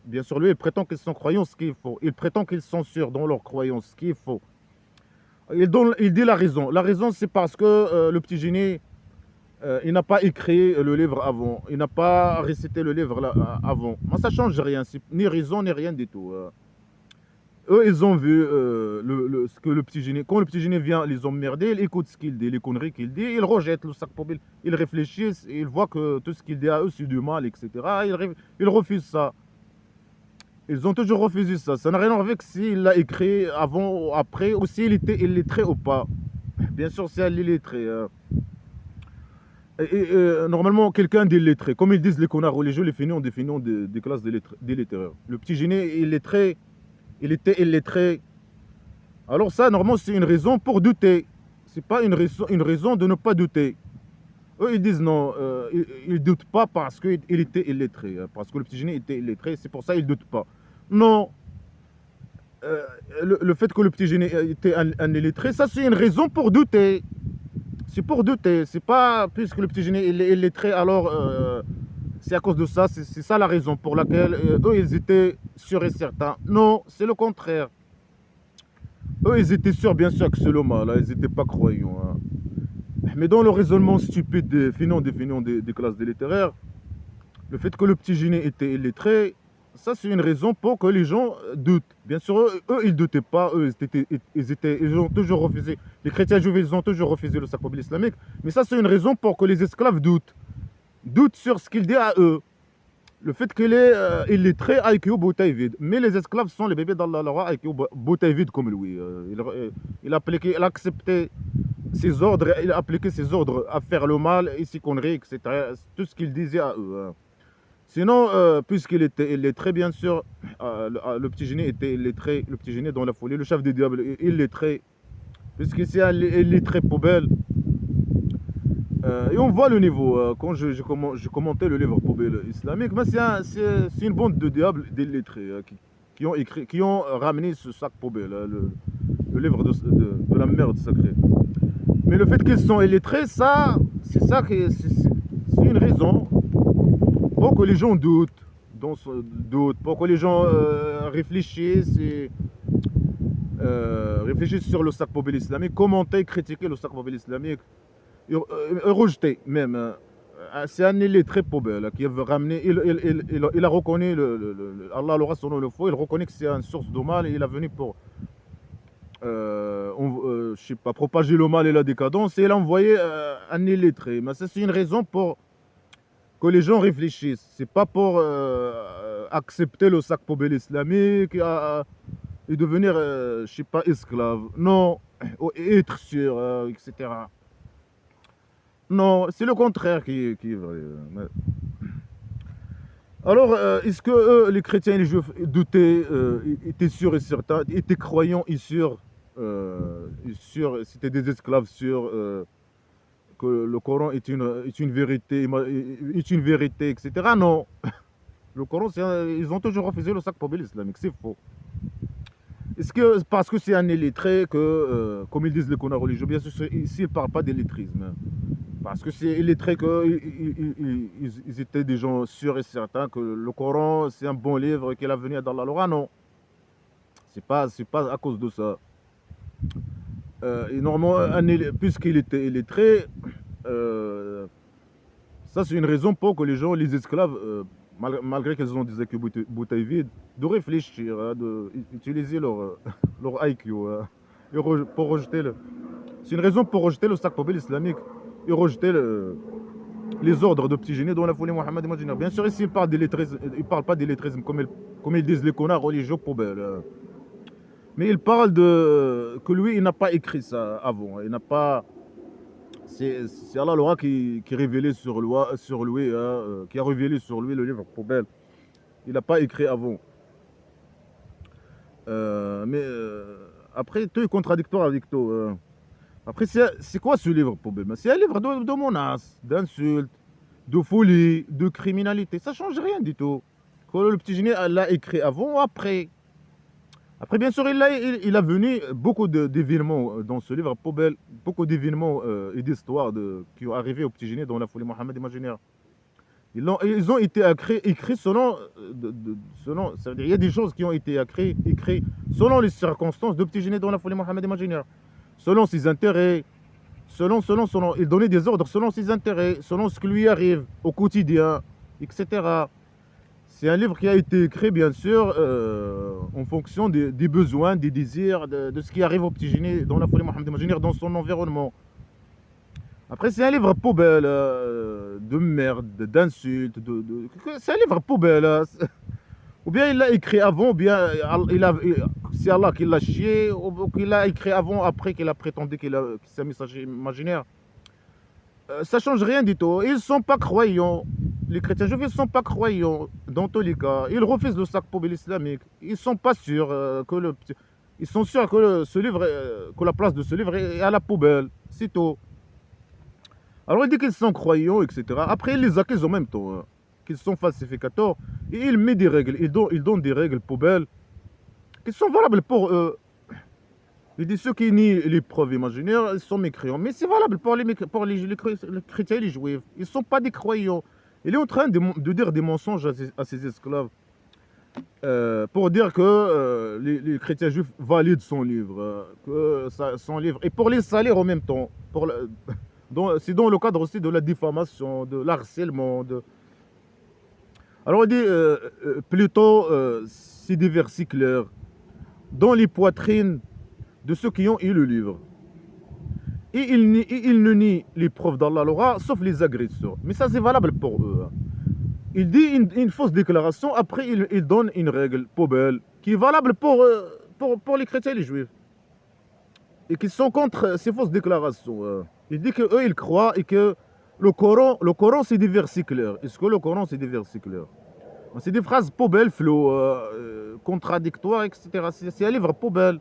Bien sûr, lui, il prétend qu'ils sont croyants, ce qu'il faut. Il prétend qu'ils sont sûrs dans leur croyance, ce qu'il faut. Il dit la raison. La raison, c'est parce que le petit génie, il n'a pas écrit le livre avant. Il n'a pas récité le livre avant. Mais ça ne change rien. C'est ni raison, ni rien du tout. Eux, ils ont vu ce que le petit génie... Quand le petit génie vient les emmerder, ils écoutent ce qu'il dit, les conneries qu'il dit, ils rejettent le sac poubelle. Ils réfléchissent, ils voient que tout ce qu'il dit à eux, c'est du mal, etc. Ils refusent ça. Ils ont toujours refusé ça. Ça n'a rien à voir avec s'il l'a écrit avant ou après, ou s'il était illettré ou pas. Bien sûr, c'est illettré. Normalement, quelqu'un d'illettré, comme ils disent les connards religieux, les feignants des classes d'illettrés. Le petit génie, il était illettré. Alors ça, normalement, c'est une raison pour douter. C'est pas une raison de ne pas douter. Eux, ils disent non, ils ne doutent pas parce qu'il était illettré. Parce que le petit génie était illettré, c'est pour ça qu'ils ne doutent pas. Non. Le fait que le petit génie était un illettré, ça, c'est une raison pour douter. C'est pour douter. C'est pas puisque le petit génie est illettré, alors c'est à cause de ça. C'est ça la raison pour laquelle eux, ils étaient sûrs et certains. Non, c'est le contraire. Eux, ils étaient sûrs, bien sûr, que c'est le mal. Hein, ils n'étaient pas croyants. Hein. Mais dans le raisonnement stupide des feignants des classes des littéraires, le fait que le petit génie était illettré, ça c'est une raison pour que les gens doutent. Bien sûr, eux ils ne doutaient pas, eux ils ont toujours refusé. Les chrétiens juifs, ils ont toujours refusé le sac poubelle islamique. Mais ça c'est une raison pour que les esclaves doutent. Doutent sur ce qu'il dit à eux. Le fait qu'il est illettré, IQ bouteille vide. Mais les esclaves sont les bébés d'Allah, IQ bouteille vide comme lui. Il a accepté ses ordres, il a appliqué ses ordres à faire le mal, et ses conneries, etc. Tout ce qu'il disait à eux. Hein. Sinon, puisqu'il était illettré, bien sûr, le petit génie était illettré, le petit génie dans la folie, le chef des diables illettré, puisque c'est un illettré poubelle. Et on voit le niveau, quand je commentais le livre poubelle islamique, mais c'est une bande de diables d'illettrés qui ont ramené ce sac poubelle, le livre de la merde sacrée. Mais le fait qu'ils sont illettrés, c'est une raison pour que les gens doutent. dans ce doute, pour que les gens réfléchissent et réfléchissent sur le sac poubelle islamique, commenter, critiquer le sac poubelle islamique, et rejeter même. C'est un illettré poubelle qui veut ramener, il a reconnu, Allah l'aura selon le faux, il reconnaît que c'est une source de mal et il est venu pour je sais pas, propager le mal et la décadence, et il a envoyé un illettré. Mais ça, c'est une raison pour que les gens réfléchissent. C'est pas pour accepter le sac poubelle islamique et devenir, je sais pas, esclave. Non, ou être sûr, etc. Non, c'est le contraire qui est vrai. Alors, est-ce que les chrétiens et les juifs doutaient, étaient sûrs et certains, étaient croyants et sûrs, c'était des esclaves sûrs, que le Coran est une vérité, est une vérité, etc. Non, le Coran, ils ont toujours refusé le sac poubelle islamique, c'est faux. Est-ce que parce que c'est un illettré que, comme ils disent les connards religieux, bien sûr, ici ils ne parlent pas d'illettrisme, hein. Parce que c'est illettré qu'ils étaient des gens sûrs et certains que le Coran, c'est un bon livre, qu'il a venu dans la Loi. Non, c'est pas à cause de ça. Et normalement, puisqu'il était illettré, ça c'est une raison pour que les gens, les esclaves, malgré qu'ils ont des IQ bouteilles vides, de réfléchir, hein, d'utiliser leur IQ, hein, pour rejeter le... C'est une raison pour rejeter le sac poubelle islamique et rejeter les ordres de petits génies dans la folie Mohammed imaginaire. Bien sûr, ici, ils ne parlent pas d'illettrisme comme ils disent les connards religieux poubelles. Mais ils parlent que lui, il n'a pas écrit ça avant. Il n'a pas... C'est Allah l'aura qui révélé sur lui, hein, qui a révélé sur lui le livre poubelle. Il n'a pas écrit avant. Mais après, tout est contradictoire avec tout. Après, c'est quoi ce livre poubelle? C'est un livre de menaces, d'insultes, de folie, de criminalité. Ça ne change rien du tout. Que le petit génie l'a écrit avant ou après. Après, bien sûr, il a venu beaucoup d'événements dans ce livre poubelle, beaucoup d'événements et d'histoires qui ont arrivé au petit génie dans la folie Mohammed imaginaire. Ils ont été écrits selon, ça veut dire, il y a des choses qui ont été écrites selon les circonstances de petit génie dans la folie Mohammed imaginaire, selon ses intérêts, selon, il donnait des ordres selon ses intérêts, selon ce qui lui arrive au quotidien, etc. C'est un livre qui a été écrit, bien sûr, en fonction des besoins, des désirs, de ce qui arrive au petit génie dans la folie Mohammed imaginaire, dans son environnement. Après, c'est un livre poubelle, de merde, d'insultes, c'est un livre poubelle. Ou bien il l'a écrit avant, ou bien c'est Allah qui l'a chié, ou qu'il l'a écrit avant, après qu'il a prétendu que c'est un message imaginaire. Ça change rien du tout. Ils ne sont pas croyants. Les chrétiens juifs ne sont pas croyants, dans tous les cas. Ils refusent le sac poubelle islamique. Ils ne sont pas sûrs ils sont sûrs que ce livre, que la place de ce livre est à la poubelle. C'est tout. Alors il dit qu'ils sont croyants, etc. Après, il les accuse en même temps, hein, qu'ils sont falsificateurs. Et il met des règles. Il donne des règles poubelles qui sont valables pour eux. Il dit ceux qui nient les preuves imaginaires, ils sont mécréants. Mais c'est valable pour les chrétiens et les juifs. Ils ne sont pas des croyants. Il est en train de dire des mensonges à ses esclaves pour dire que les chrétiens juifs valident son livre. Son livre. Et pour les salir en même temps. C'est dans le cadre aussi de la diffamation, de l'harcèlement. Alors il dit plutôt, c'est des versets clairs dans les poitrines de ceux qui ont eu le livre. Et il ne nie les preuves d'Allah l'aura, sauf les agresseurs. Mais ça, c'est valable pour eux. Il dit une fausse déclaration, après il donne une règle poubelle qui est valable pour les chrétiens et les juifs. Et qui sont contre ces fausses déclarations. Il dit qu'eux, ils croient et que le Coran c'est des versets clairs. Est-ce que le Coran, c'est des versets clairs? C'est des phrases poubelles, flots, contradictoires, etc. C'est un livre poubelle.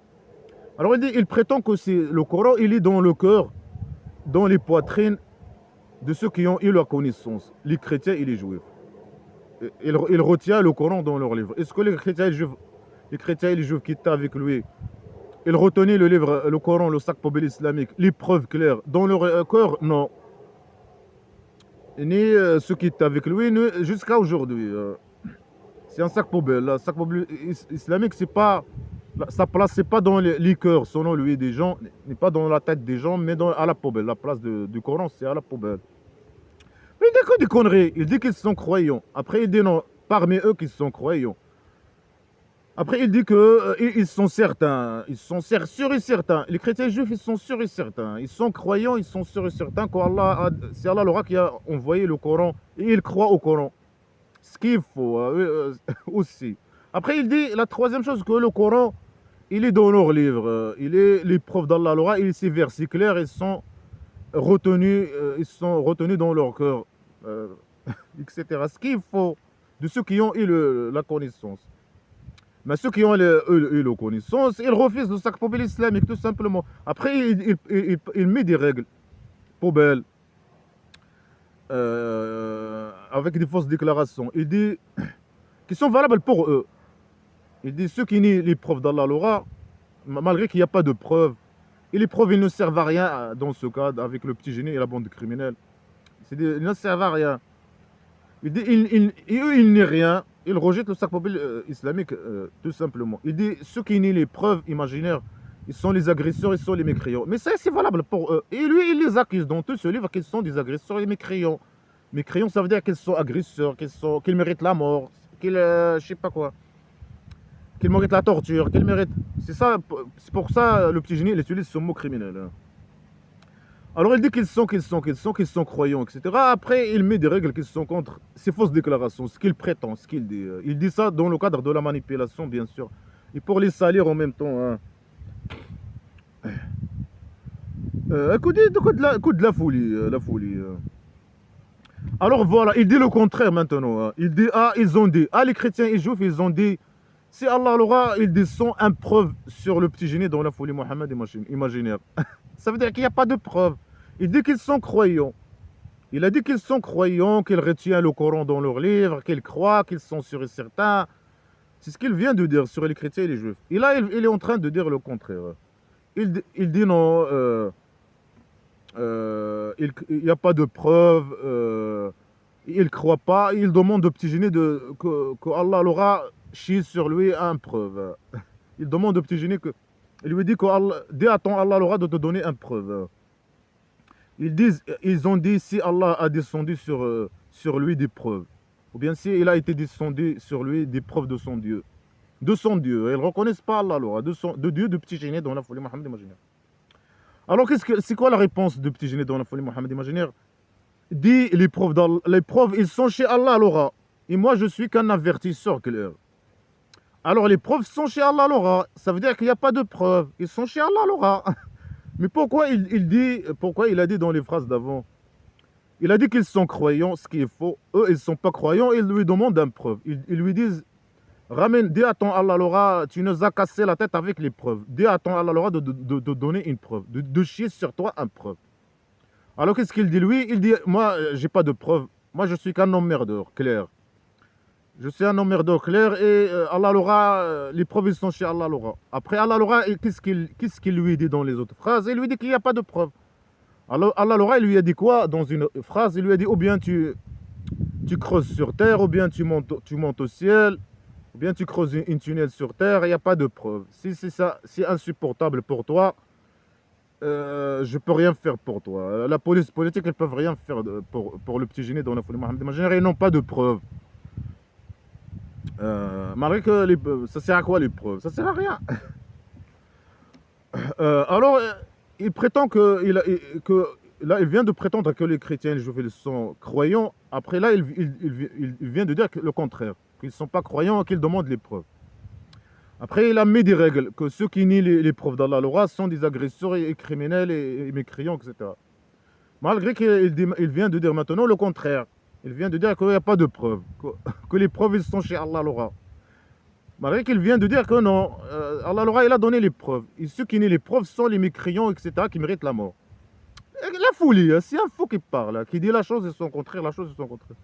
Alors il prétend que le Coran, il est dans le cœur, dans les poitrines de ceux qui ont eu leur connaissance, les chrétiens et les juifs. Il retient le Coran dans leur livre. Est-ce que les chrétiens et les juifs qui étaient avec lui, ils retenaient le livre, le Coran, le sac poubelle islamique, les preuves claires dans leur cœur? Non. Ni ceux qui étaient avec lui, jusqu'à aujourd'hui. C'est un sac poubelle. Le sac poubelle islamique, c'est pas, sa place, c'est pas dans les cœurs, selon lui, des gens, n'est pas dans la tête des gens, mais à la poubelle. La place du Coran, c'est à la poubelle. Mais il dit que des conneries. Il dit qu'ils sont croyants. Après, il dit non, parmi eux qui sont croyants. Après, il dit que ils sont certains, ils sont sûrs et certains. Les chrétiens juifs, ils sont sûrs et certains. Ils sont croyants, ils sont sûrs et certains que c'est Allah qui a envoyé le Coran et ils croient au Coran. Ce qu'il faut aussi. Après, il dit la troisième chose, que le Coran, il est dans leur livre. Il est l'épreuve d'Allah Laura et ces versets clairs, ils sont retenus dans leur cœur, etc. Ce qu'il faut de ceux qui ont eu la connaissance. Mais ceux qui ont eu la connaissance, ils refusent le sac poubelle islamique, tout simplement. Après, il met des règles poubelles avec des fausses déclarations. Il dit qui sont valables pour eux. Il dit ceux qui nient les preuves d'Allah Laura, malgré qu'il n'y a pas de preuves, et les preuves, ils ne servent à rien dans ce cas, avec le petit génie et la bande criminelle. Ils ne servent à rien. Il dit ils nient rien. Il rejette le sac poubelle islamique, tout simplement. Il dit, ceux qui nient les preuves imaginaires, ils sont les agresseurs, ils sont les mécréants. Mais ça, c'est valable pour eux. Et lui, il les accuse dans tout ce livre qu'ils sont des agresseurs et mécréants. Mécréants, ça veut dire qu'ils sont agresseurs, qu'ils méritent la mort, je sais pas quoi, qu'ils méritent la torture, qu'ils méritent... C'est pour ça, le petit génie, il utilise ce mot criminel. Alors il dit qu'ils sont croyants, etc. Après, il met des règles qui sont contre ces fausses déclarations, ce qu'il prétend, ce qu'il dit. Il dit ça dans le cadre de la manipulation, bien sûr. Et pour les salir en même temps. Hein. Écoutez, de la folie. La folie. Alors voilà, il dit le contraire maintenant. Hein. Il dit, ils ont dit, les chrétiens et juifs, ils ont dit, si Allah l'aura, ils descend une preuve sur le petit génie dans la folie Mohammed imaginaire. Ça veut dire qu'il n'y a pas de preuve. Il dit qu'ils sont croyants. Il a dit qu'ils sont croyants, qu'ils retiennent le Coran dans leur livre, qu'ils croient, qu'ils sont sûrs et certains. C'est ce qu'il vient de dire sur les chrétiens et les juifs. Et là, il est en train de dire le contraire. Il dit non, il n'y a pas de preuve, il ne croit pas. Il demande au petit génie que Allah l'aura chie sur lui une preuve. Il demande au petit génie il lui dit dis à ton Allah l'aura de te donner une preuve. Ils ont dit si Allah a descendu sur lui des preuves, ou bien si il a été descendu sur lui des preuves de son Dieu. De son Dieu. Ils ne reconnaissent pas Allah l'aura, de Dieu de petit génie dans la folie Mohammed imaginaire. Alors c'est quoi la réponse de petit génie dans la folie Mohammed imaginaire? Dit les preuves, ils sont chez Allah l'aura. Et moi je suis qu'un avertisseur clair. Alors les preuves sont chez Allah l'aura. Ça veut dire qu'il n'y a pas de preuves. Ils sont chez Allah l'aura. Mais pourquoi il a dit dans les phrases d'avant, il a dit qu'ils sont croyants, ce qui est faux. Eux, ils ne sont pas croyants, ils lui demandent une preuve. Ils lui disent, dis à ton Allah l'aura, tu nous as cassé la tête avec les preuves. Dis à ton Allah l'aura de donner une preuve, de chier sur toi une preuve. Alors qu'est-ce qu'il dit lui? Il dit, moi, j'ai pas de preuve. Moi, je suis qu'un emmerdeur, clair. Je suis un emmerdeur clair et Allah l'aura, les preuves ils sont chez Allah l'aura. Après Allah l'aura, qu'est-ce qu'il lui dit dans les autres phrases? Il lui dit qu'il n'y a pas de preuve. Alors Allah l'aura, il lui a dit quoi dans une phrase? Il lui a dit ou bien tu creuses sur terre, ou bien tu montes au ciel, ou bien tu creuses une tunnel sur terre, il n'y a pas de preuve. Si c'est ça, c'est insupportable pour toi, je peux rien faire pour toi. La police politique, ils peuvent rien faire pour le petit génie dans la folie Mohammed imaginaire, ils n'ont pas de preuve. Malgré que ça sert à quoi les preuves? Ça sert à rien. Alors, il prétend là, il vient de prétendre que les chrétiens et les juifs sont croyants. Après là, il vient de dire le contraire, qu'ils ne sont pas croyants et qu'ils demandent les preuves. Après, il a mis des règles, que ceux qui nient les preuves d'Allah l'aura sont des agresseurs et criminels et mécréants, etc. Malgré qu'il vient de dire maintenant le contraire. Il vient de dire qu'il n'y a pas de preuves, que les preuves ils sont chez Allah l'aura. Malgré qu'il vient de dire que non, Allah l'aura, il a donné les preuves. Et ceux qui nient les preuves sont les mécréants, etc., qui méritent la mort. La folie, c'est un fou qui parle, qui dit la chose et son contraire, la chose et son contraire.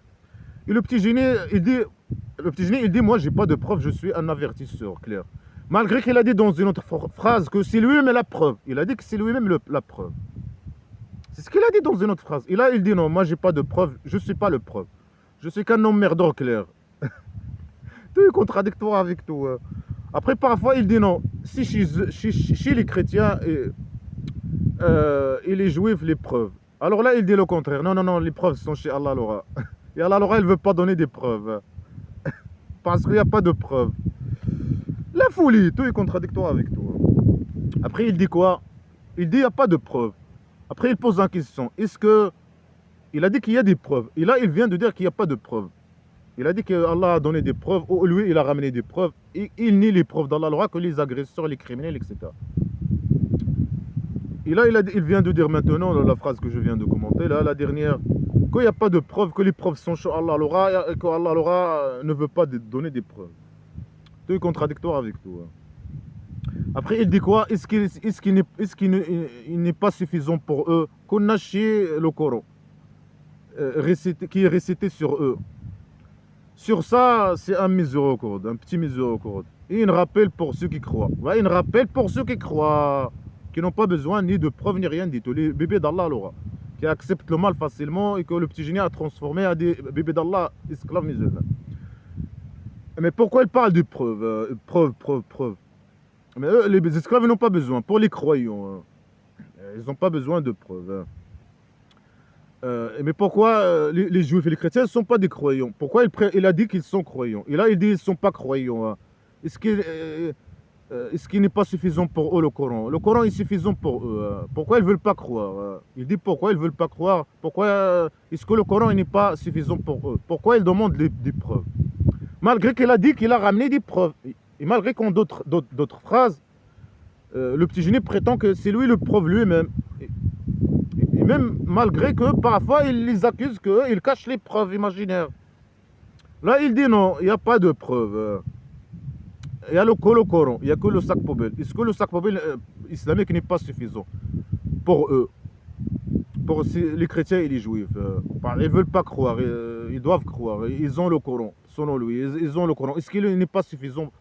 Et le petit génie, il dit, moi, j'ai pas de preuve, je suis un avertisseur, clair. Malgré qu'il a dit dans une autre phrase que c'est lui-même la preuve. Il a dit que c'est lui-même la preuve. C'est ce qu'il a dit dans une autre phrase. Et là, il dit non, moi, j'ai pas de preuve, je suis pas le preuve. Je suis qu'un emmerdeur clair. Tout est contradictoire avec tout. Après, parfois, il dit non. Si chez les chrétiens et les juifs, les preuves. Alors là, il dit le contraire. Non, non, non, les preuves sont chez Allah Laura. Et Allah Laura, il ne veut pas donner des preuves. Parce qu'il n'y a pas de preuves. La folie, tout est contradictoire avec tout. Après, il dit quoi? Il dit il n'y a pas de preuves. Après, il pose une question. Est-ce que... Il a dit qu'il y a des preuves. Et là, il vient de dire qu'il n'y a pas de preuves. Il a dit qu'Allah a donné des preuves, ou lui, il a ramené des preuves. Et il nie les preuves d'Allah Laura que les agresseurs, les criminels, etc. Et là, il vient de dire maintenant, la phrase que je viens de commenter, là, la dernière, qu'il n'y a pas de preuves, que les preuves sont chez Allah Laura, et qu'Allah Laura ne veut pas donner des preuves. Tout est contradictoire avec tout. Après, il dit quoi? Est-ce qu'il n'est pas suffisant pour eux qu'on a chez le Coran, qui est récité sur eux? Sur ça, c'est un miséricorde, un petit miséricorde. Et il rappelle pour ceux qui croient. Ouais, il rappelle pour ceux qui croient, qui n'ont pas besoin ni de preuves ni rien du tout. Les bébés d'Allah, Laura, qui acceptent le mal facilement et que le petit génie a transformé à des bébés d'Allah esclaves musulmans. Mais pourquoi il parle de preuves? Preuves. Mais eux, les esclaves n'ont pas besoin. Pour les croyants, ils n'ont pas besoin de preuves. Mais pourquoi les juifs et les chrétiens ne sont pas des croyants? Pourquoi il a dit qu'ils sont croyants? Et là, il dit qu'ils ne sont pas croyants. Est-ce qu'il n'est pas suffisant pour eux le Coran? Le Coran est suffisant pour eux. Pourquoi ils ne veulent pas croire? Il dit pourquoi ils ne veulent pas croire? Pourquoi est-ce que le Coran n'est pas suffisant pour eux? Pourquoi ils demandent des preuves? Malgré qu'il a dit qu'il a ramené des preuves. Et malgré qu'en d'autres phrases, le petit génie prétend que c'est lui le preuve lui-même. Et même malgré que parfois il les accuse qu'ils cachent les preuves imaginaires. Là il dit non, il n'y a pas de preuves. Il y a que le Coran, il n'y a que le sac poubelle. Est-ce que le sac poubelle islamique n'est pas suffisant pour eux, pour les chrétiens et les juifs? Ils ne veulent pas croire, ils doivent croire. Ils ont le Coran, selon lui, ils ont le Coran. Est-ce qu'il n'est pas suffisant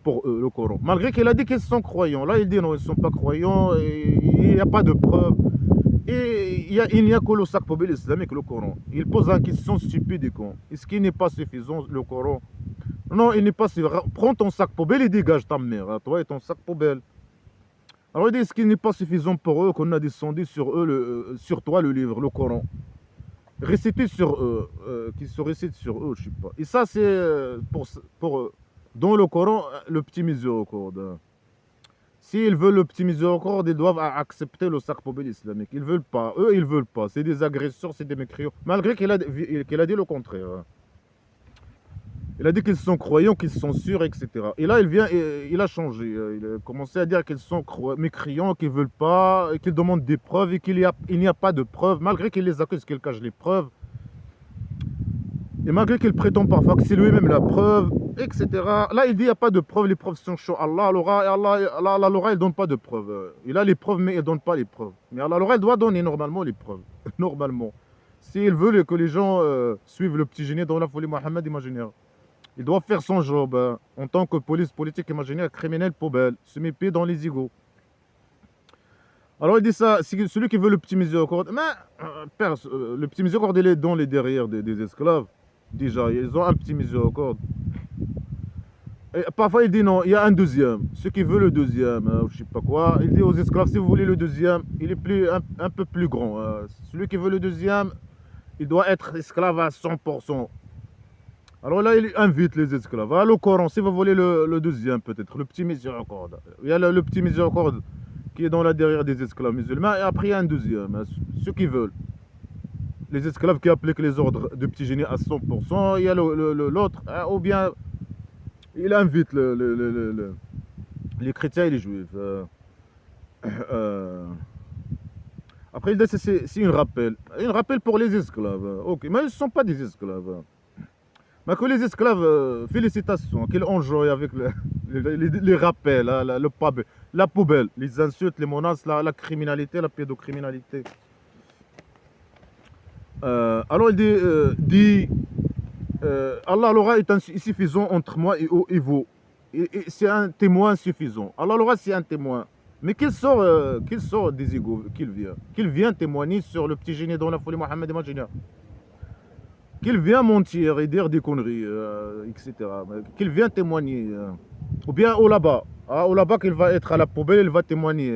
pour eux, le Coran? Malgré qu'il a dit qu'ils sont croyants. Là il dit non, ils ne sont pas croyants, et il n'y a pas de preuves. Et il n'y a que le sac poubelle islamique, le Coran. Il pose une question stupide et con. Est-ce qu'il n'est pas suffisant, le Coran? Non, il n'est pas suffisant. Prends ton sac poubelle et dégage ta mère, hein, toi et ton sac poubelle. Alors il dit, est-ce qu'il n'est pas suffisant pour eux qu'on a descendu sur eux, sur toi le livre, le Coran? Récité sur eux, qui se récite sur eux, je ne sais pas. Et ça, c'est pour dans le Coran, le petit miséricorde. S'ils veulent le petit miséricorde, ils doivent accepter le sac poubelle islamique. Ils ne veulent pas. Eux, ils ne veulent pas. C'est des agresseurs, c'est des mécréants. Malgré qu'il a dit le contraire. Il a dit qu'ils sont croyants, qu'ils sont sûrs, etc. Et là, il a changé. Il a commencé à dire qu'ils sont mécréants, qu'ils ne veulent pas, qu'ils demandent des preuves et qu'il n'y a pas de preuves. Malgré qu'il les accuse, qu'il cache les preuves. Et malgré qu'il prétend parfois que c'est lui-même la preuve, etc. Là, il dit qu'il n'y a pas de preuves, les preuves sont chez Allah. Allah, il ne donne pas de preuves. Il a les preuves, mais il ne donne pas les preuves. Mais Allah, il doit donner normalement les preuves. Normalement. S'il veut que les gens suivent le petit génie dans la folie Mohammed imaginaire, il doit faire son job en tant que police politique imaginaire, criminel, poubelle, se met pied dans les égouts. Alors il dit ça, celui qui veut le petit miséricorde, mais le petit miséricorde, il est dans les derrière des esclaves. Déjà, ils ont un petit miséricorde. Et parfois, il dit non, il y a un deuxième. Ceux qui veulent le deuxième, je sais pas quoi. Il dit aux esclaves, si vous voulez le deuxième, il est un peu plus grand. Celui qui veut le deuxième, il doit être esclave à 100%. Alors là, il invite les esclaves. Le Coran, si vous voulez le deuxième, peut-être, le petit miséricorde. Il y a le petit miséricorde qui est dans la derrière des esclaves musulmans. Et après, il y a un deuxième. Ceux qui veulent. Les esclaves qui appliquent les ordres de petit génie à 100%, il y a l'autre, ou bien il invite les chrétiens et les juifs. Après, il dit c'est un rappel pour les esclaves. Ok, mais ils ne sont pas des esclaves. Mais que les esclaves, félicitations, qu'ils ont joué avec les rappels, la poubelle, les insultes, les menaces, la criminalité, la pédocriminalité. Alors il dit Allah Laura est insuffisant entre moi et vous. Et c'est un témoin suffisant. Allah Laura, c'est un témoin. Mais qu'il sort des égouts, qu'il vient témoigner sur le petit génie dans la folie Mohammed imaginaire. qu'il vient mentir et dire des conneries, etc. Qu'il vient témoigner. Ou bien au là-bas. Au là-bas qu'il va être à la poubelle, il va témoigner.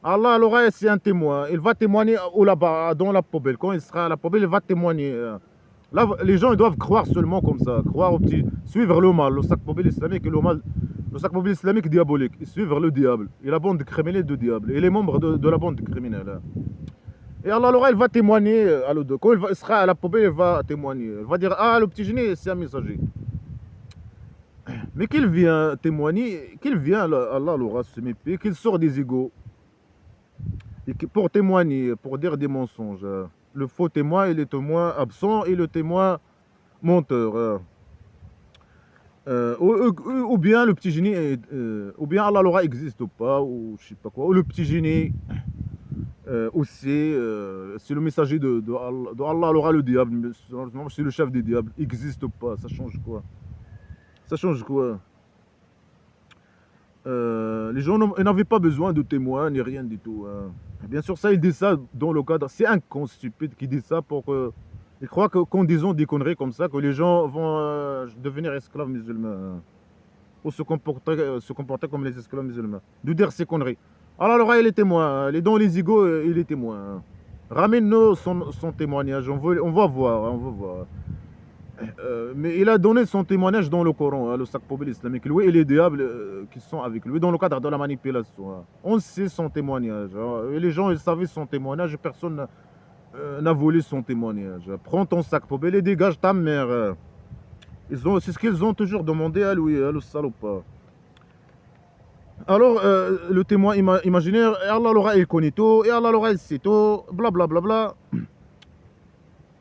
Allah, alors, c'est un témoin. Il va témoigner au là-bas, dans la poubelle. Quand il sera à la poubelle, il va témoigner. Là, les gens ils doivent croire seulement comme ça. Croire au petit. Suivre le mal, le sac poubelle islamique et le mal. Le sac poubelle islamique diabolique. Et suivre le diable. Et la bande criminelle de diable. Et les membres de la bande criminelle. Et Allah, alors, il va témoigner à l'autre. Quand il sera à la poubelle, il va témoigner. Il va dire, ah, le petit génie, c'est un messager. Mais qu'il vient témoigner, qu'il vient, Allah l'aura se mépier, qu'il sort des égaux. Et pour témoigner, pour dire des mensonges. Le faux témoin et le témoin absent et le témoin menteur. Ou bien le petit génie, ou bien Allah l'aura existe ou pas, ou je sais pas quoi. Ou le petit génie, aussi, c'est le messager de Allah. Allah l'aura le diable, c'est le chef des diables. Existe ou pas, ça change quoi? Ça change quoi? Les gens n'avaient pas besoin de témoins ni rien du tout. Bien sûr, ça, il dit ça dans le cadre. C'est un con stupide qui dit ça pour que. Il croit qu'en disant des conneries comme ça, que les gens vont devenir esclaves musulmans. Ou se comporter comme les esclaves musulmans. De dire ces conneries. Alors, il est témoin. Dans les égos, il est témoin. Ramène-nous son témoignage. On va voir. On va voir. Mais il a donné son témoignage dans le Coran, le sac poubelle islamique, lui et les diables qui sont avec lui, dans le cadre de la manipulation. On sait son témoignage. Et les gens ils savaient son témoignage, et personne n'a volé son témoignage. Prends ton sac poubelle et dégage ta mère. C'est ce qu'ils ont toujours demandé à lui, le salopard. Alors, le témoin imaginaire, et Allah l'aura, il connaît tout, et Allah l'aura, il sait tout, blablabla. Bla,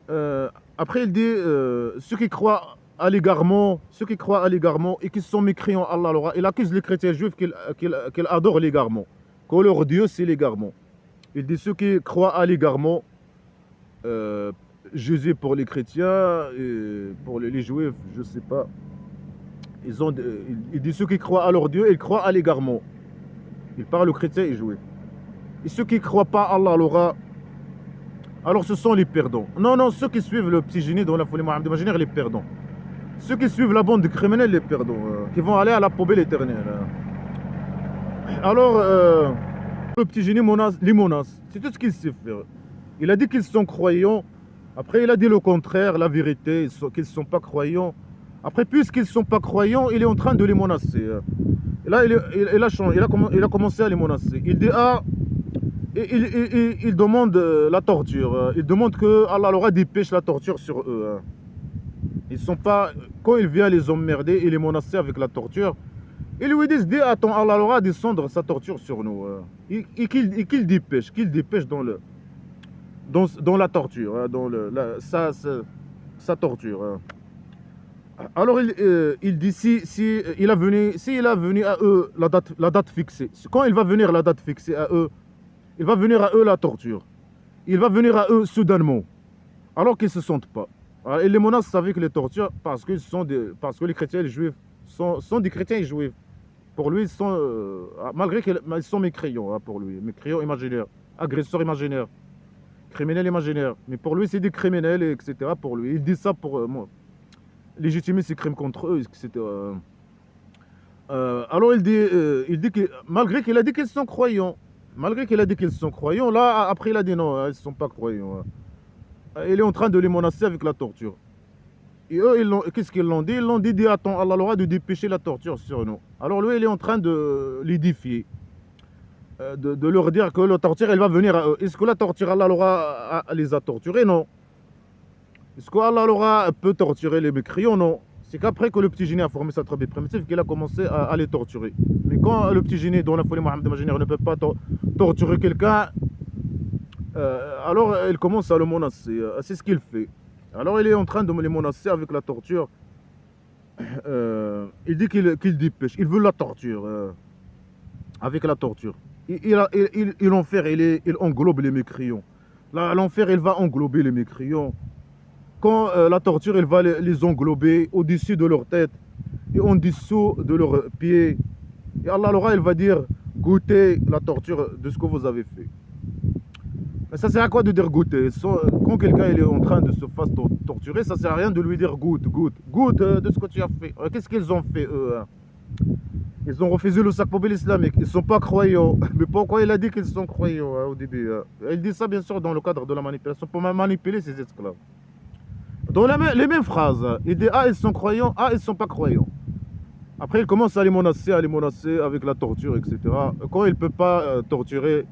bla. Après, il dit ceux qui croient à l'égarement, et qui sont mécréants, Allah l'aura. Il accuse les chrétiens juifs qu'ils adorent l'égarement, que leur Dieu c'est l'égarement. Il dit ceux qui croient à l'égarement, Jésus pour les chrétiens et pour les juifs, je sais pas. Il dit ceux qui croient à leur Dieu, ils croient à l'égarement. Il parle aux chrétiens et juifs. Et ceux qui ne croient pas, Allah l'aura. Alors ce sont les perdants. Non, ceux qui suivent le petit génie dans la folie Mohammed imaginaire, les perdants. Ceux qui suivent la bande de criminels, les perdants, qui vont aller à la poubelle éternelle. Alors, le petit génie les menace. C'est tout ce qu'il sait faire. Il a dit qu'ils sont croyants. Après, il a dit le contraire, la vérité, qu'ils ne sont pas croyants. Après, puisqu'ils ne sont pas croyants, il est en train de les menacer. Et là, il a commencé à les menacer. Il dit, il demande la torture. Il demande que Allah leur dépêche la torture sur eux. Ils sont pas. Quand il vient les emmerder et les menacer avec la torture, ils lui disent attends, Allah leur descendre sa torture sur nous. Et qu'il dépêche dans la torture, dans sa torture. Alors il dit si il a venu à eux la date fixée. Quand il va venir la date fixée à eux, il va venir à eux la torture. Il va venir à eux soudainement, alors qu'ils ne se sentent pas. Alors, et les menaces avec les tortures parce que les chrétiens et les juifs sont des chrétiens et juifs. Pour lui, malgré qu'ils sont mécréants, pour lui, mécréants imaginaires, agresseurs imaginaires, criminels imaginaires. Mais pour lui, c'est des criminels, etc. Pour lui, il dit ça pour moi. Légitimer ses crimes contre eux, etc. Alors il dit que malgré qu'il a dit qu'ils sont croyants, là après il a dit non, ils ne sont pas croyants. Il est en train de les menacer avec la torture. Et eux, qu'est-ce qu'ils l'ont dit? Ils l'ont dit attends, Allah leur a de dépêcher la torture sur nous. Alors lui, il est en train de les défier, de leur dire que la torture, elle va venir à eux. Est-ce que la torture, Allah leur les a torturés? Non. Est-ce qu'Allah peut torturer les mécréants? Non. C'est qu'après que le petit génie a formé sa tribu primitive qu'il a commencé à les torturer. Mais quand le petit génie, dans la folie Mohammed imaginaire, ne peut pas torturer quelqu'un, alors il commence à le menacer. C'est ce qu'il fait. Alors il est en train de les menacer avec la torture. Il dit qu'il dépêche. Il veut la torture. Avec la torture. L'enfer, il englobe les mécréants. L'enfer, il va englober les mécréants. Quand la torture, elle va les englober au-dessus de leur tête et en dessous de leurs pieds. Et Allah, il va dire, goûtez la torture de ce que vous avez fait. Mais ça sert à quoi de dire goûter? Quand quelqu'un il est en train de se faire torturer, ça sert à rien de lui dire goûte, goûte, goûte de ce que tu as fait. Qu'est-ce qu'ils ont fait eux, hein? Ils ont refusé le sac poubelle islamique. Ils ne sont pas croyants. Mais pourquoi il a dit qu'ils sont croyants hein, au début Il dit ça bien sûr dans le cadre de la manipulation pour manipuler ses esclaves. Dans les mêmes phrases, il dit ah ils sont croyants, ah ils ne sont pas croyants. Après il commence à les menacer avec la torture, etc. Quand il ne peut pas torturer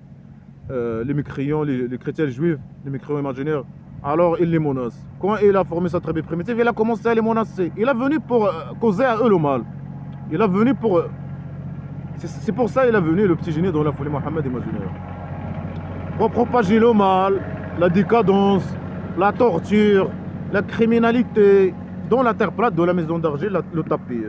les mécréants, les chrétiens juifs, les mécréants imaginaires, alors il les menace. Quand il a formé sa tribu primitive, il a commencé à les menacer. Il est venu pour causer à eux le mal. Il est venu pour... C'est pour ça qu'il est venu, le petit génie dans la folie Mohammed imaginaire. Pour propager le mal, la décadence, la torture, la criminalité dans la terre plate de la maison d'argile, le tapis.